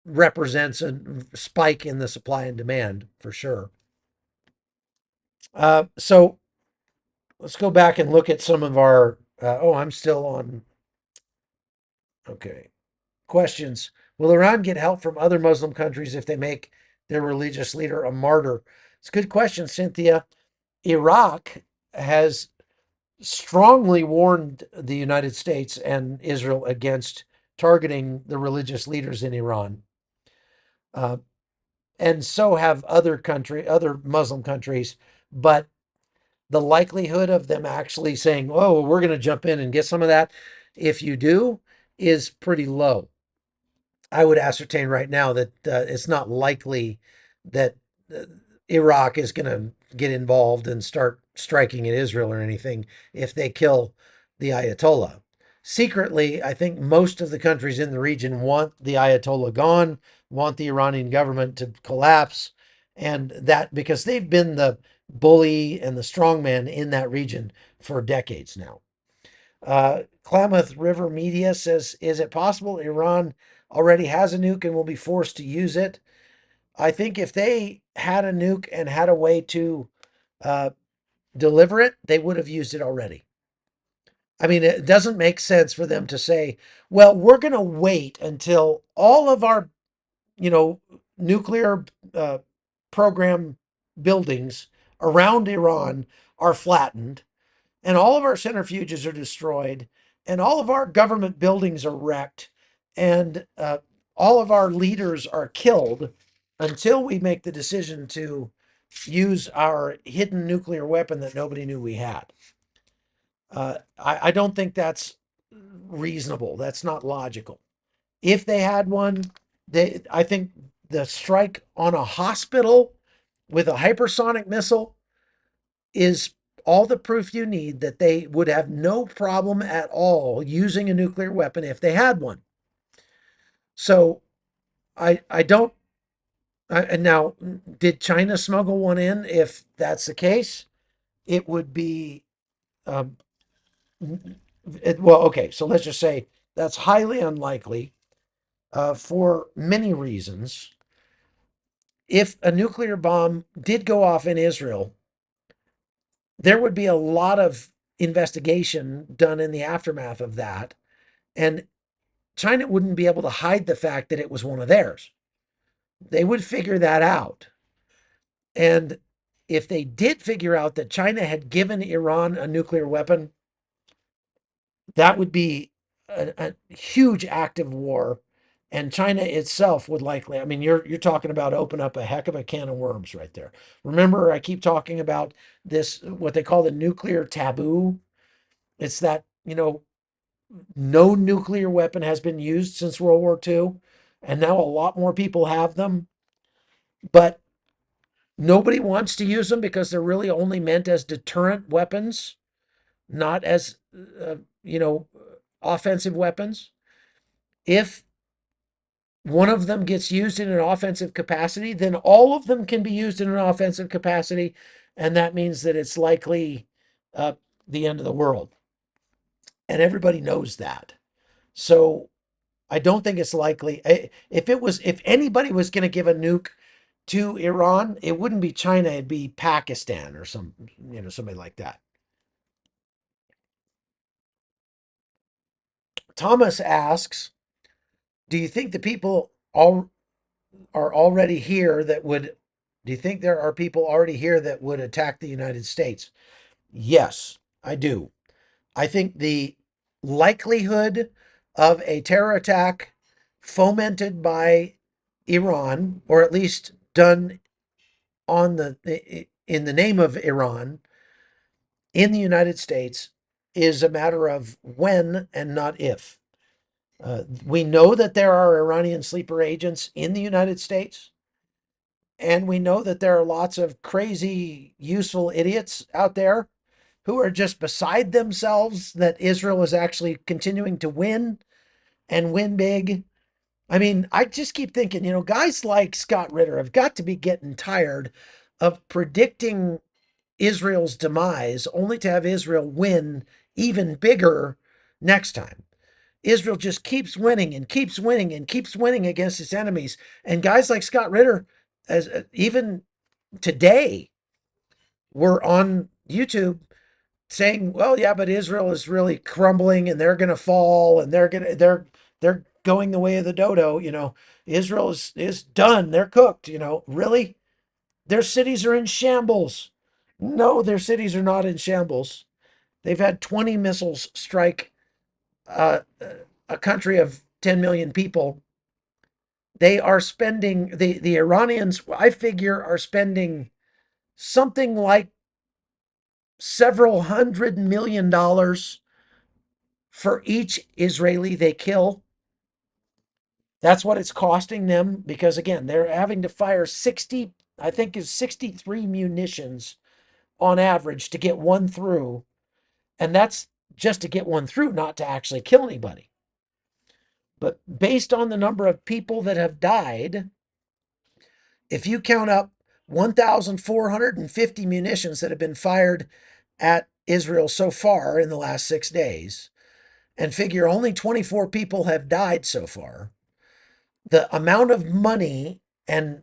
represents a spike in the supply and demand for sure. So let's go back and look at some of our. Oh, I'm still on. Okay. Questions. Will Iran get help from other Muslim countries if they make their religious leader a martyr? It's a good question, Cynthia. Iraq has strongly warned the United States and Israel against targeting the religious leaders in Iran. Uh, and so have other Muslim countries. But the likelihood of them actually saying, "Oh, we're going to jump in and get some of that," if you do, is pretty low. I would ascertain right now that it's not likely that uh, Iraq is going to get involved and start striking at Israel or anything if they kill the Ayatollah. Secretly, I think most of the countries in the region want the Ayatollah gone, want the Iranian government to collapse, and that because they've been the bully and the strongman in that region for decades now. Klamath River Media says, is it possible Iran already has a nuke and will be forced to use it? I think if they had a nuke and had a way to uh, deliver it, they would have used it already. I mean, it doesn't make sense for them to say, well, we're going to wait until all of our, you know, nuclear uh, program buildings around Iran are flattened and all of our centrifuges are destroyed, and all of our government buildings are wrecked, and all of our leaders are killed until we make the decision to use our hidden nuclear weapon that nobody knew we had. I don't think that's reasonable. That's not logical. If they had one, I think the strike on a hospital with a hypersonic missile is all the proof you need that they would have no problem at all using a nuclear weapon if they had one. So I don't. And now, did China smuggle one in? If that's the case, it would be. Um, well, okay. So let's just say that's highly unlikely for many reasons. If a nuclear bomb did go off in Israel, there would be a lot of investigation done in the aftermath of that. And China wouldn't be able to hide the fact that it was one of theirs. They would figure that out. And if they did figure out that China had given Iran a nuclear weapon, that would be a huge act of war. And China itself would likely, I mean, you're talking about open up a heck of a can of worms right there. Remember, I keep talking about this, what they call the nuclear taboo. It's that, no nuclear weapon has been used since World War II, and now a lot more people have them, but nobody wants to use them because they're really only meant as deterrent weapons, not as, uh, you know, offensive weapons. If one of them gets used in an offensive capacity, then all of them can be used in an offensive capacity, and that means that it's likely uh, the end of the world. And everybody knows that. So I don't think it's likely. If anybody was going to give a nuke to Iran, it wouldn't be China, it'd be Pakistan or somebody like that. Thomas asks, do you think the people all are already here that would do you think there are people already here that would attack the United States? Yes, I do. I think the likelihood of a terror attack fomented by Iran, or at least done in the name of Iran in the United States, is a matter of when and not if. We know that there are Iranian sleeper agents in the United States, and we know that there are lots of crazy, useful idiots out there who are just beside themselves that Israel is actually continuing to win and win big. I mean, I just keep thinking, guys like Scott Ritter have got to be getting tired of predicting Israel's demise only to have Israel win even bigger next time. Israel just keeps winning and keeps winning and keeps winning against its enemies. And guys like Scott Ritter, as even today, were on YouTube saying, "Well, yeah, but Israel is really crumbling and they're going to fall and they're going the way of the dodo. Israel is done. They're cooked. Really, their cities are in shambles. No, their cities are not in shambles. They've had 20 missiles strike uh, a country of 10 million people. They are spending the Iranians, I figure, are spending something like several $100 million for each Israeli they kill. That's what it's costing them because, again, they're having to fire 60, I think is 63 munitions on average to get one through. And that's just to get one through, not to actually kill anybody. But based on the number of people that have died, if you count up 1,450 munitions that have been fired at Israel so far in the last 6 days, and figure only 24 people have died so far, the amount of money and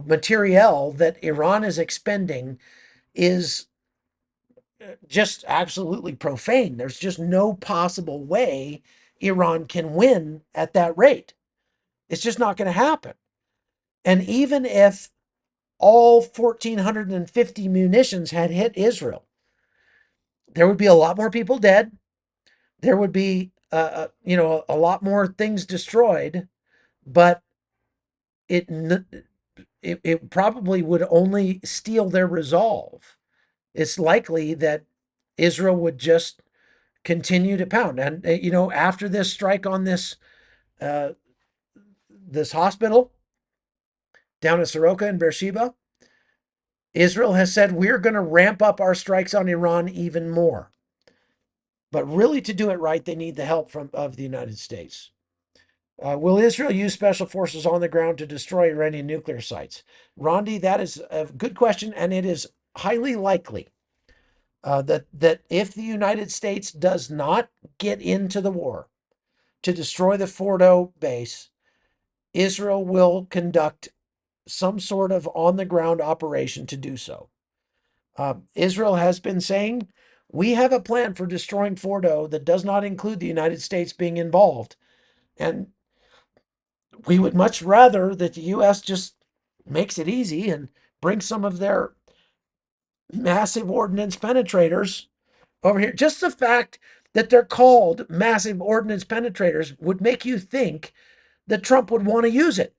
materiel that Iran is expending is just absolutely profane. There's just no possible way Iran can win at that rate. It's just not going to happen. And even if all 1,450 munitions had hit Israel, there would be a lot more people dead. There would be, a lot more things destroyed, but it it probably would only steal their resolve. It's likely that Israel would just continue to pound. And after this strike on uh, this hospital down in Soroka in Beer Sheva, Israel has said we're going to ramp up our strikes on Iran even more. But really, to do it right, they need the help of the United States. Will Israel use special forces on the ground to destroy Iranian nuclear sites? Rondi, that is a good question, and it is highly likely that if the United States does not get into the war to destroy the Fordo base, Israel will conduct some sort of on-the-ground operation to do so. Israel has been saying, we have a plan for destroying Fordo that does not include the United States being involved. And we would much rather that the U.S. just makes it easy and brings some of their massive ordnance penetrators over here. Just the fact that they're called massive ordnance penetrators would make you think that Trump would want to use it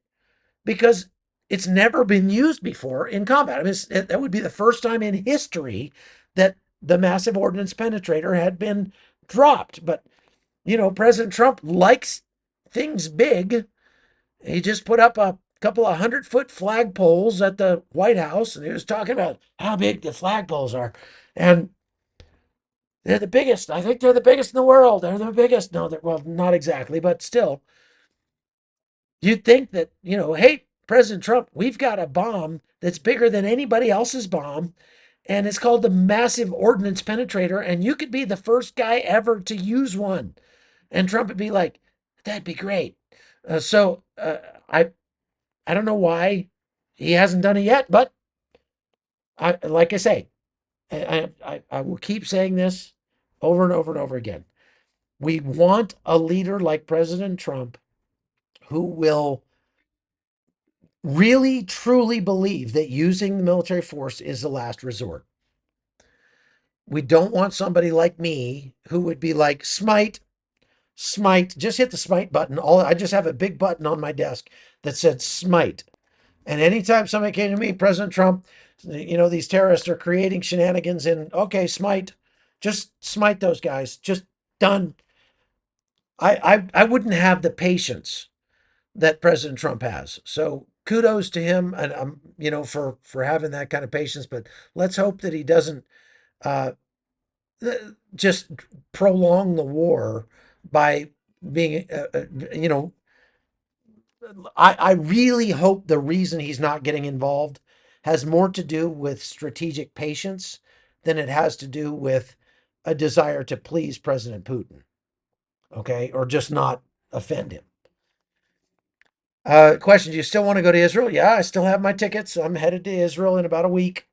because it's never been used before in combat. I mean, that would be the first time in history that the massive ordnance penetrator had been dropped. But, President Trump likes things big. He just put up a couple of 100-foot flagpoles at the White House, and he was talking about how big the flagpoles are. And they're the biggest. I think they're the biggest in the world. They're the biggest. No, well, not exactly, but still. You'd think that, hey, President Trump, we've got a bomb that's bigger than anybody else's bomb, and it's called the Massive Ordnance Penetrator, and you could be the first guy ever to use one. And Trump would be like, that'd be great. I don't know why he hasn't done it yet, but like I say, I will keep saying this over and over and over again. We want a leader like President Trump who will really truly believe that using the military force is the last resort. We don't want somebody like me who would be like, smite, smite, just hit the smite button. I just have a big button on my desk that said smite. And anytime somebody came to me, President Trump, these terrorists are creating shenanigans and okay, smite, Just smite those guys. Just done. I wouldn't have the patience that President Trump has. So kudos to him, and for having that kind of patience. But let's hope that he doesn't uh, just prolong the war by being, you know, I really hope the reason he's not getting involved has more to do with strategic patience than it has to do with a desire to please President Putin, okay, or just not offend him. Question: do you still want to go to Israel? Yeah, I still have my tickets. I'm headed to Israel in about a week.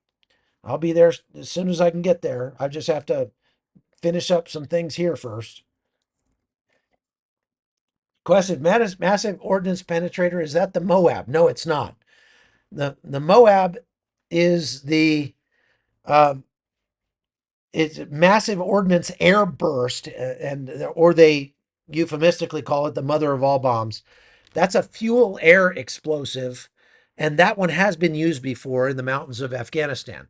I'll be there as soon as I can get there. I just have to finish up some things here first. Question: massive ordnance penetrator, is that the MOAB? No, it's not. The MOAB is the um, it's massive ordnance air burst, and or they euphemistically call it the mother of all bombs. That's a fuel air explosive, and that one has been used before in the mountains of Afghanistan.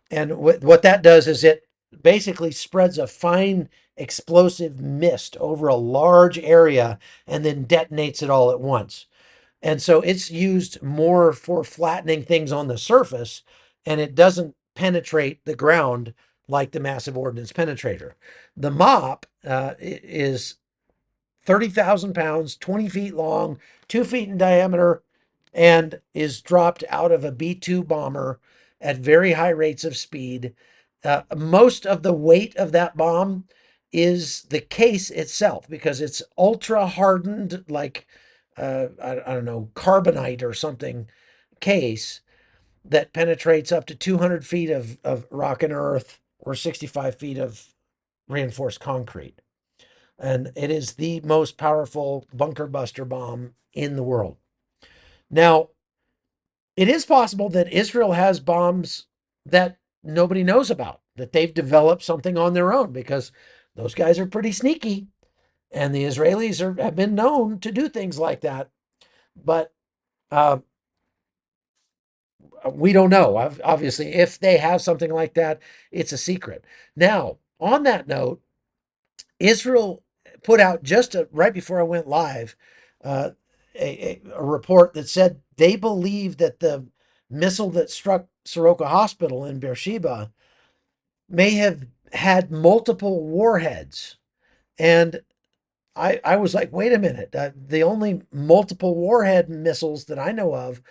And what that does is it basically spreads a fine explosive mist over a large area and then detonates it all at once. And so it's used more for flattening things on the surface, and it doesn't penetrate the ground like the massive ordnance penetrator. The MOP is 30,000 pounds, 20 feet long, 2 feet in diameter, and is dropped out of a B 2 bomber at very high rates of speed. Most of the weight of that bomb is the case itself because it's ultra hardened, like, I don't know, carbonite or something case that penetrates up to 200 feet of rock and earth or 65 feet of reinforced concrete. And it is the most powerful bunker buster bomb in the world. Now, it is possible that Israel has bombs that nobody knows about, that they've developed something on their own because those guys are pretty sneaky, and the Israelis have been known to do things like that. But uh, we don't know. Obviously, if they have something like that, it's a secret. Now, on that note, Israel put out right before I went live uh, a report that said they believe that the missile that struck Soroka Hospital in Beer Sheva may have had multiple warheads. And I was like, wait a minute. The only multiple warhead missiles that I know of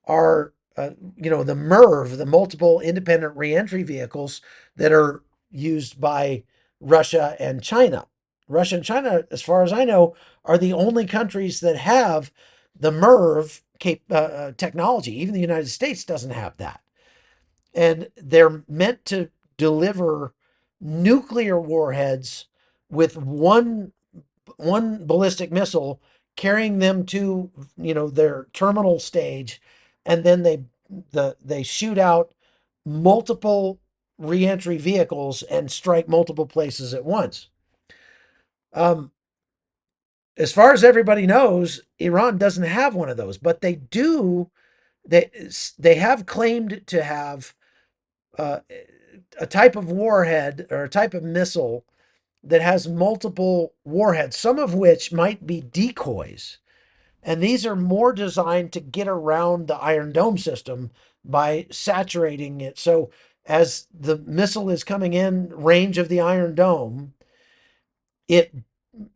are, the MIRV, the multiple independent reentry vehicles that are used by Russia and China. Russia and China, as far as I know, are the only countries that have the MIRV technology. Even the United States doesn't have that. And they're meant to deliver nuclear warheads with one ballistic missile, carrying them to their terminal stage, and then they shoot out multiple reentry vehicles and strike multiple places at once. um, as far as everybody knows, Iran doesn't have one of those, but they do. They have claimed to have uh, a type of warhead or a type of missile that has multiple warheads, some of which might be decoys. And these are more designed to get around the Iron Dome system by saturating it. So as the missile is coming in range of the Iron Dome, it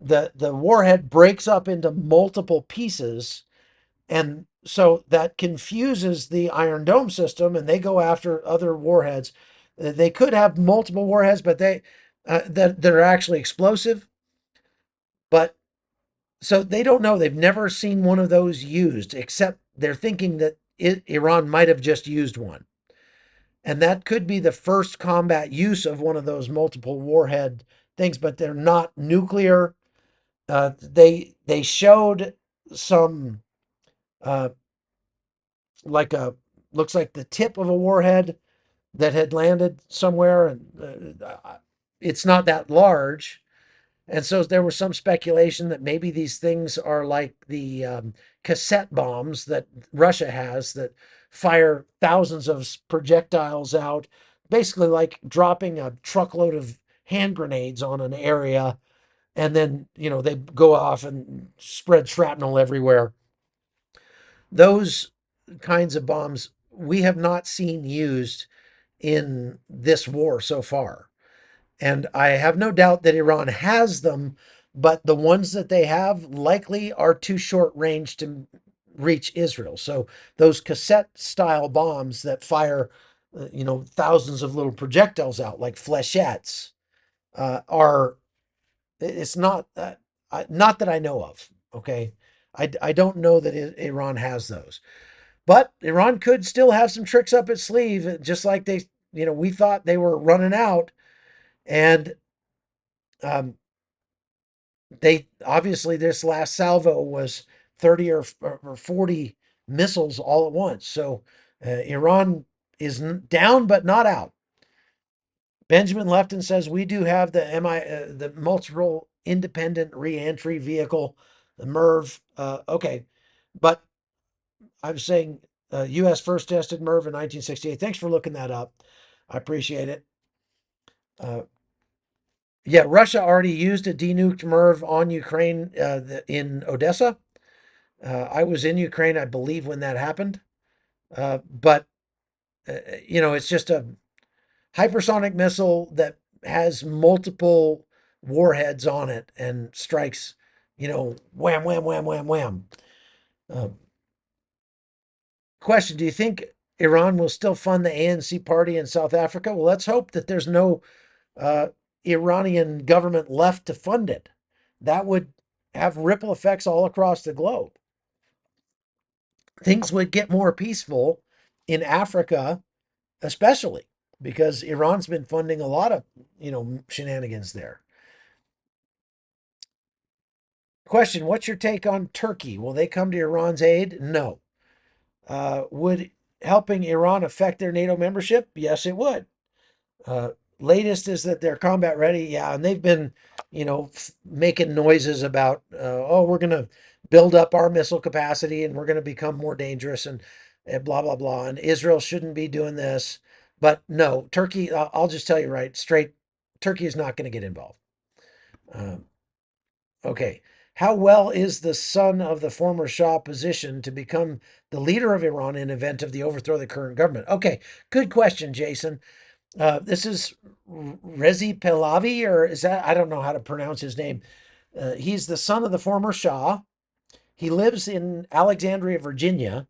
the warhead breaks up into multiple pieces, and so that confuses the Iron Dome system, and they go after other warheads. They could have multiple warheads, but that are actually explosive. But so they don't know. They've never seen one of those used, except they're thinking that Iran might have just used one. And that could be the first combat use of one of those multiple warhead things, but they're not nuclear. They showed some uh, like a looks like the tip of a warhead that had landed somewhere, and it's not that large. And so there was some speculation that maybe these things are like the cassette bombs that Russia has that fire thousands of projectiles out basically like dropping a truckload of hand grenades on an area, and then they go off and spread shrapnel everywhere. Those kinds of bombs we have not seen used in this war so far. And I have no doubt that Iran has them, but the ones that they have likely are too short range to reach Israel. So those cassette style bombs that fire, thousands of little projectiles out like flechettes, are, it's not that I know of. Okay. I don't know that Iran has those, but Iran could still have some tricks up its sleeve, just like we thought they were running out. And um, they obviously, this last salvo was 30 or 40 missiles all at once. So Iran is down but not out. Benjamin Lefton says we do have the multiple independent reentry vehicle, the MIRV. Okay, but I'm saying U.S. first tested MIRV in 1968. Thanks for looking that up. I appreciate it. Uh, yeah, Russia already used a denuked MIRV on Ukraine in Odessa. I was in Ukraine, I believe, when that happened. But it's just a hypersonic missile that has multiple warheads on it and strikes, wham, wham, wham, wham, wham. Uh, Question: do you think Iran will still fund the ANC party in South Africa? Well, let's hope that there's no uh, Iranian government left to fund it. That would have ripple effects all across the globe. Things would get more peaceful in Africa, especially because Iran's been funding a lot of, shenanigans there. Question: what's your take on Turkey? Will they come to Iran's aid? No. Would helping Iran affect their NATO membership? Yes, it would. Uh, Latest is that they're combat ready. Yeah, and they've been, making noises about, oh, we're going to build up our missile capacity and we're going to become more dangerous and blah blah blah. And Israel shouldn't be doing this. But no, Turkey. I'll just tell you right straight. Turkey is not going to get involved. Um, okay. How well is the son of the former Shah positioned to become the leader of Iran in event of the overthrow of the current government? Okay, good question, Jason. This is Rezi Pahlavi, or is that, I don't know how to pronounce his name. He's the son of the former Shah. He lives in Alexandria, Virginia.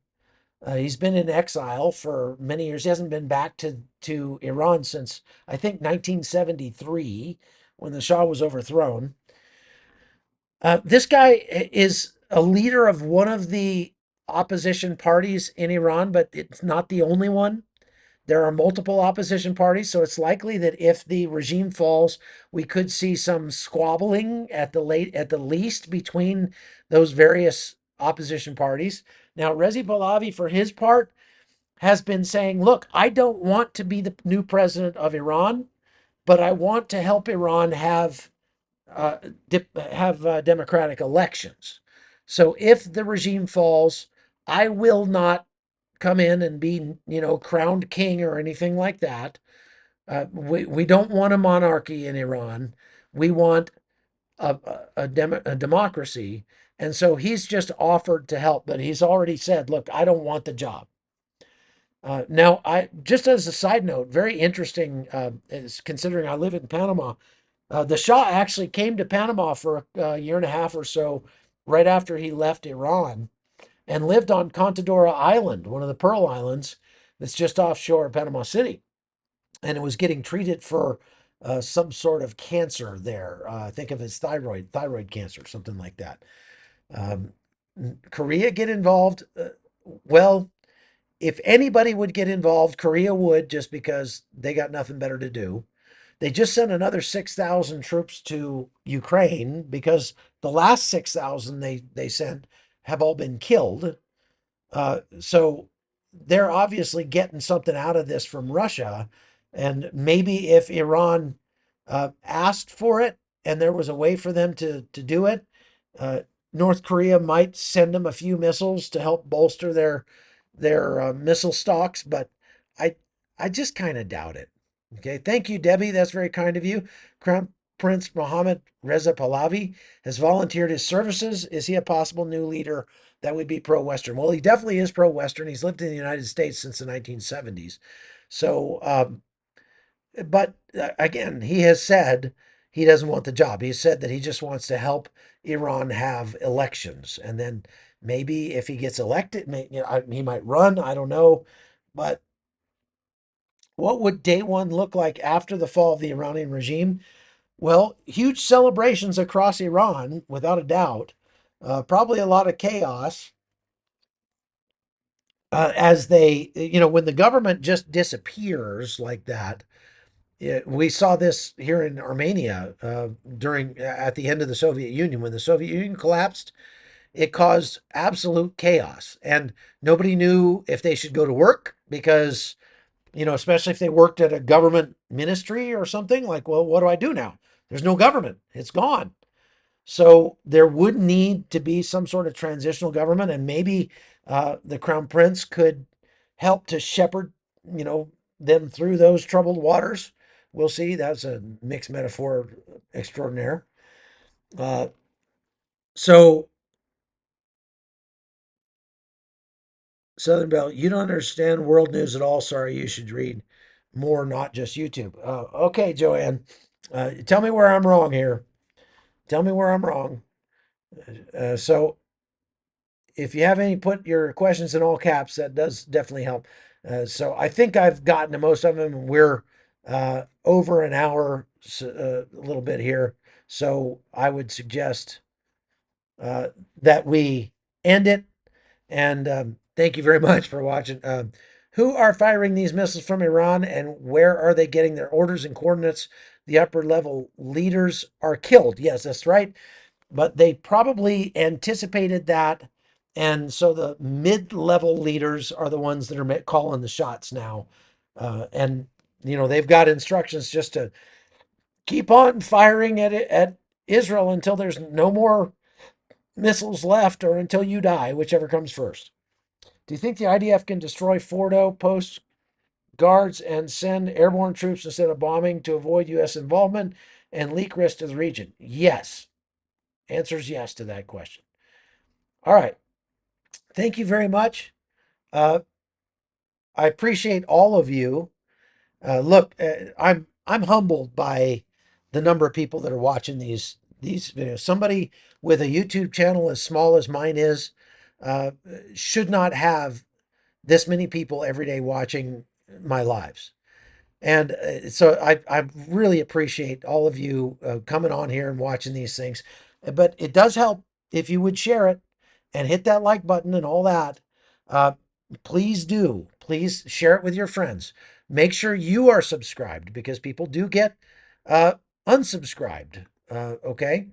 He's been in exile for many years. He hasn't been back to Iran since, I think, 1973, when the Shah was overthrown. This guy is a leader of one of the opposition parties in Iran, but it's not the only one. There are multiple opposition parties, so it's likely that if the regime falls, we could see some squabbling at the least between those various opposition parties. Now, Rezi Pahlavi, for his part, has been saying, "Look, I don't want to be the new president of Iran, but I want to help Iran uh, have democratic elections. So if the regime falls, I will not come in and be, crowned king or anything like that. We don't want a monarchy in Iran. We want a democracy." And so he's just offered to help, but he's already said, "Look, I don't want the job." Now, I just as a side note, very interesting, is considering I live in Panama. The Shah actually came to Panama for a year and a half or so, right after he left Iran, and lived on Contadora Island, one of the Pearl Islands that's just offshore of Panama City. And it was getting treated for some sort of cancer there. Think of his thyroid cancer, something like that. Um, Korea get involved? Well, if anybody would get involved, Korea would, just because they got nothing better to do. They just sent another 6,000 troops to Ukraine because the last 6,000 they sent have all been killed. So they're obviously getting something out of this from Russia. And maybe if Iran asked for it and there was a way for them to do it, uh, North Korea might send them a few missiles to help bolster their missile stocks. But I I just kind of doubt it. Okay, thank you, Debbie. That's very kind of you. Crown Prince Mohammed Reza Pahlavi has volunteered his services. Is he a possible new leader that would be pro-Western? Well, he definitely is pro-Western. He's lived in the United States since the 1970s. So, but again, he has said he doesn't want the job. He said that he just wants to help Iran have elections, and then maybe if he gets elected, he might run. I don't know, but what would day one look like after the fall of the Iranian regime? Well, huge celebrations across Iran, without a doubt. Probably a lot of chaos as when the government just disappears like that. We saw this here in Armenia during at the end of the Soviet Union. When the Soviet Union collapsed, it caused absolute chaos, and nobody knew if they should go to work because especially if they worked at a government ministry or something, like, well, what do I do now? There's no government. It's gone. So there would need to be some sort of transitional government, and maybe the crown prince could help to shepherd, you know, them through those troubled waters. We'll see. That's a mixed metaphor extraordinaire. Uh, so Southern Bell, you don't understand world news at all. Sorry, you should read more, not just YouTube. Okay, Joanne, tell me where I'm wrong here. Tell me where I'm wrong. So if you have any, put your questions in all caps. That does definitely help. So I think I've gotten to most of them. We're over an hour, a little bit here. So I would suggest that we end it. And thank you very much for watching. Who are firing these missiles from Iran, and where are they getting their orders and coordinates? The upper level leaders are killed. Yes, that's right. But they probably anticipated that. And so the mid level leaders are the ones that are calling the shots now. And, they've got instructions just to keep on firing at Israel until there's no more missiles left or until you die, whichever comes first. Do you think the IDF can destroy Fordo post guards and send airborne troops instead of bombing to avoid U.S. involvement and leak risk to the region? Yes. Answer is yes to that question. All right. Thank you very much. Uh, I appreciate all of you. Look, I'm humbled by the number of people that are watching these videos. Somebody with a YouTube channel as small as mine is uh, should not have this many people every day watching my lives. And so I really appreciate all of you coming on here and watching these things. But it does help if you would share it and hit that like button and all that. Uh, please do. Please share it with your friends. Make sure you are subscribed because people do get uh, unsubscribed. Okay.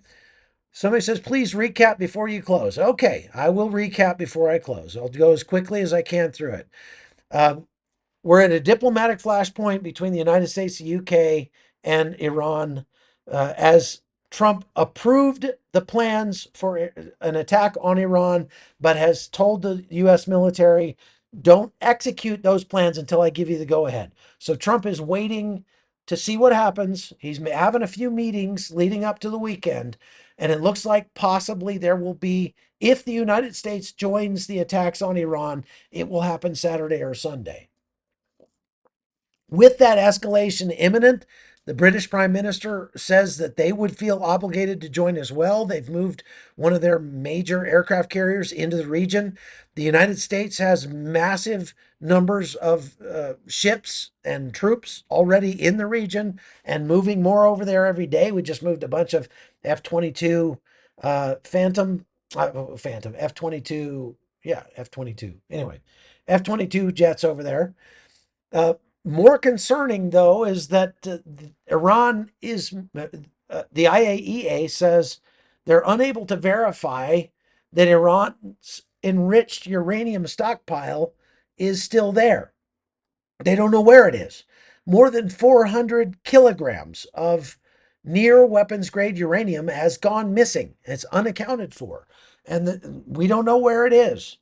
Somebody says, please recap before you close. Okay, I will recap before I close. I'll go as quickly as I can through it. Um, we're at a diplomatic flashpoint between the United States, the UK, and Iran as Trump approved the plans for an attack on Iran, but has told the U.S. military, don't execute those plans until I give you the go ahead. So Trump is waiting to see what happens. He's having a few meetings leading up to the weekend, and it looks like possibly there will be, if the United States joins the attacks on Iran, it will happen Saturday or Sunday. With that escalation imminent, the British Prime Minister says that they would feel obligated to join as well. They've moved one of their major aircraft carriers into the region. The United States has massive numbers of ships and troops already in the region and moving more over there every day. We just moved a bunch of F 22 Phantom, F 22, yeah, F 22. Anyway, F 22 jets over there. Uh, More concerning, though, is that Iran is, the IAEA says they're unable to verify that Iran's enriched uranium stockpile is still there. They don't know where it is. More than 400 kilograms of near weapons grade uranium has gone missing. It's unaccounted for. And we don't know where it is.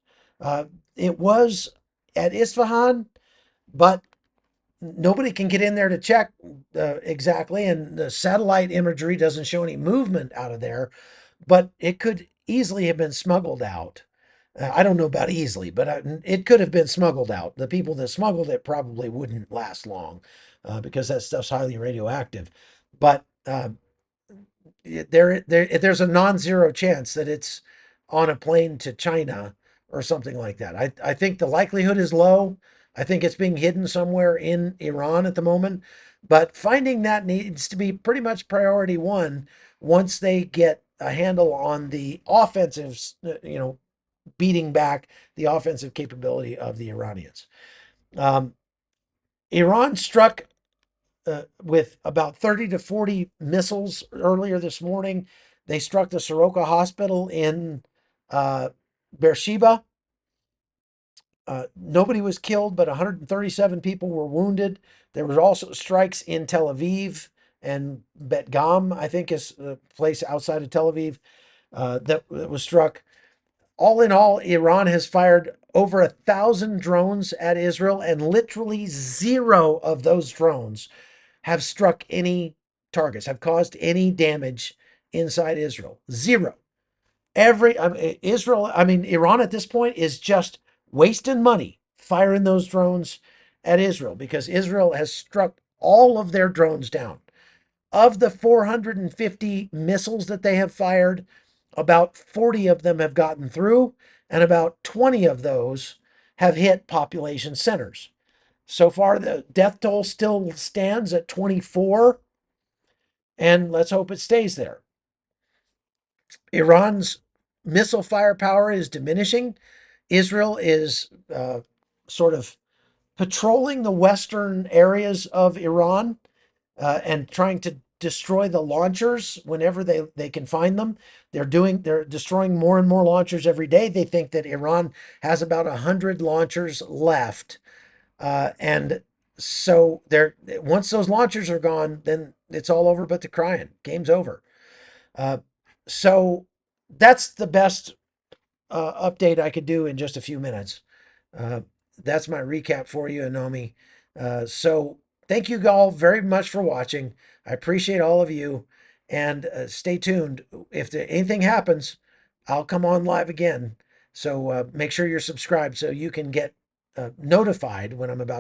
It was at Isfahan, but nobody can get in there to check exactly, and the satellite imagery doesn't show any movement out of there, but it could easily have been smuggled out. I don't know about easily, but it could have been smuggled out. The people that smuggled it probably wouldn't last long because that stuff's highly radioactive. But there's a non-zero chance that it's on a plane to China or something like that. I think the likelihood is low. I think it's being hidden somewhere in Iran at the moment, but finding that needs to be pretty much priority one once they get a handle on the offensive, beating back the offensive capability of the Iranians. Um, Iran struck with about 30 to 40 missiles earlier this morning. They struck the Soroka Hospital in Beer Sheva. Nobody was killed, but 137 people were wounded. There were also strikes in Tel Aviv and Bet Gam, I think is a place outside of Tel Aviv that was struck. All in all, Iran has fired over 1,000 drones at Israel, and literally zero of those drones have struck any targets, have caused any damage inside Israel. Zero. Iran at this point is just wasting money firing those drones at Israel because Israel has struck all of their drones down. Of the 450 missiles that they have fired, about 40 of them have gotten through, and about 20 of those have hit population centers. So far, the death toll still stands at 24, and let's hope it stays there. Iran's missile firepower is diminishing. Israel is sort of patrolling the western areas of Iran and trying to destroy the launchers whenever they can find them. They're destroying more and more launchers every day. They think that Iran has about 100 launchers left, and so they're once those launchers are gone, then it's all over but the crying. Game's over. Uh, so that's the best update I could do in just a few minutes. Uh, that's my recap for you, Anomi. So thank you all very much for watching. I appreciate all of you, and stay tuned. If anything happens, I'll come on live again. So make sure you're subscribed so you can get notified when I'm about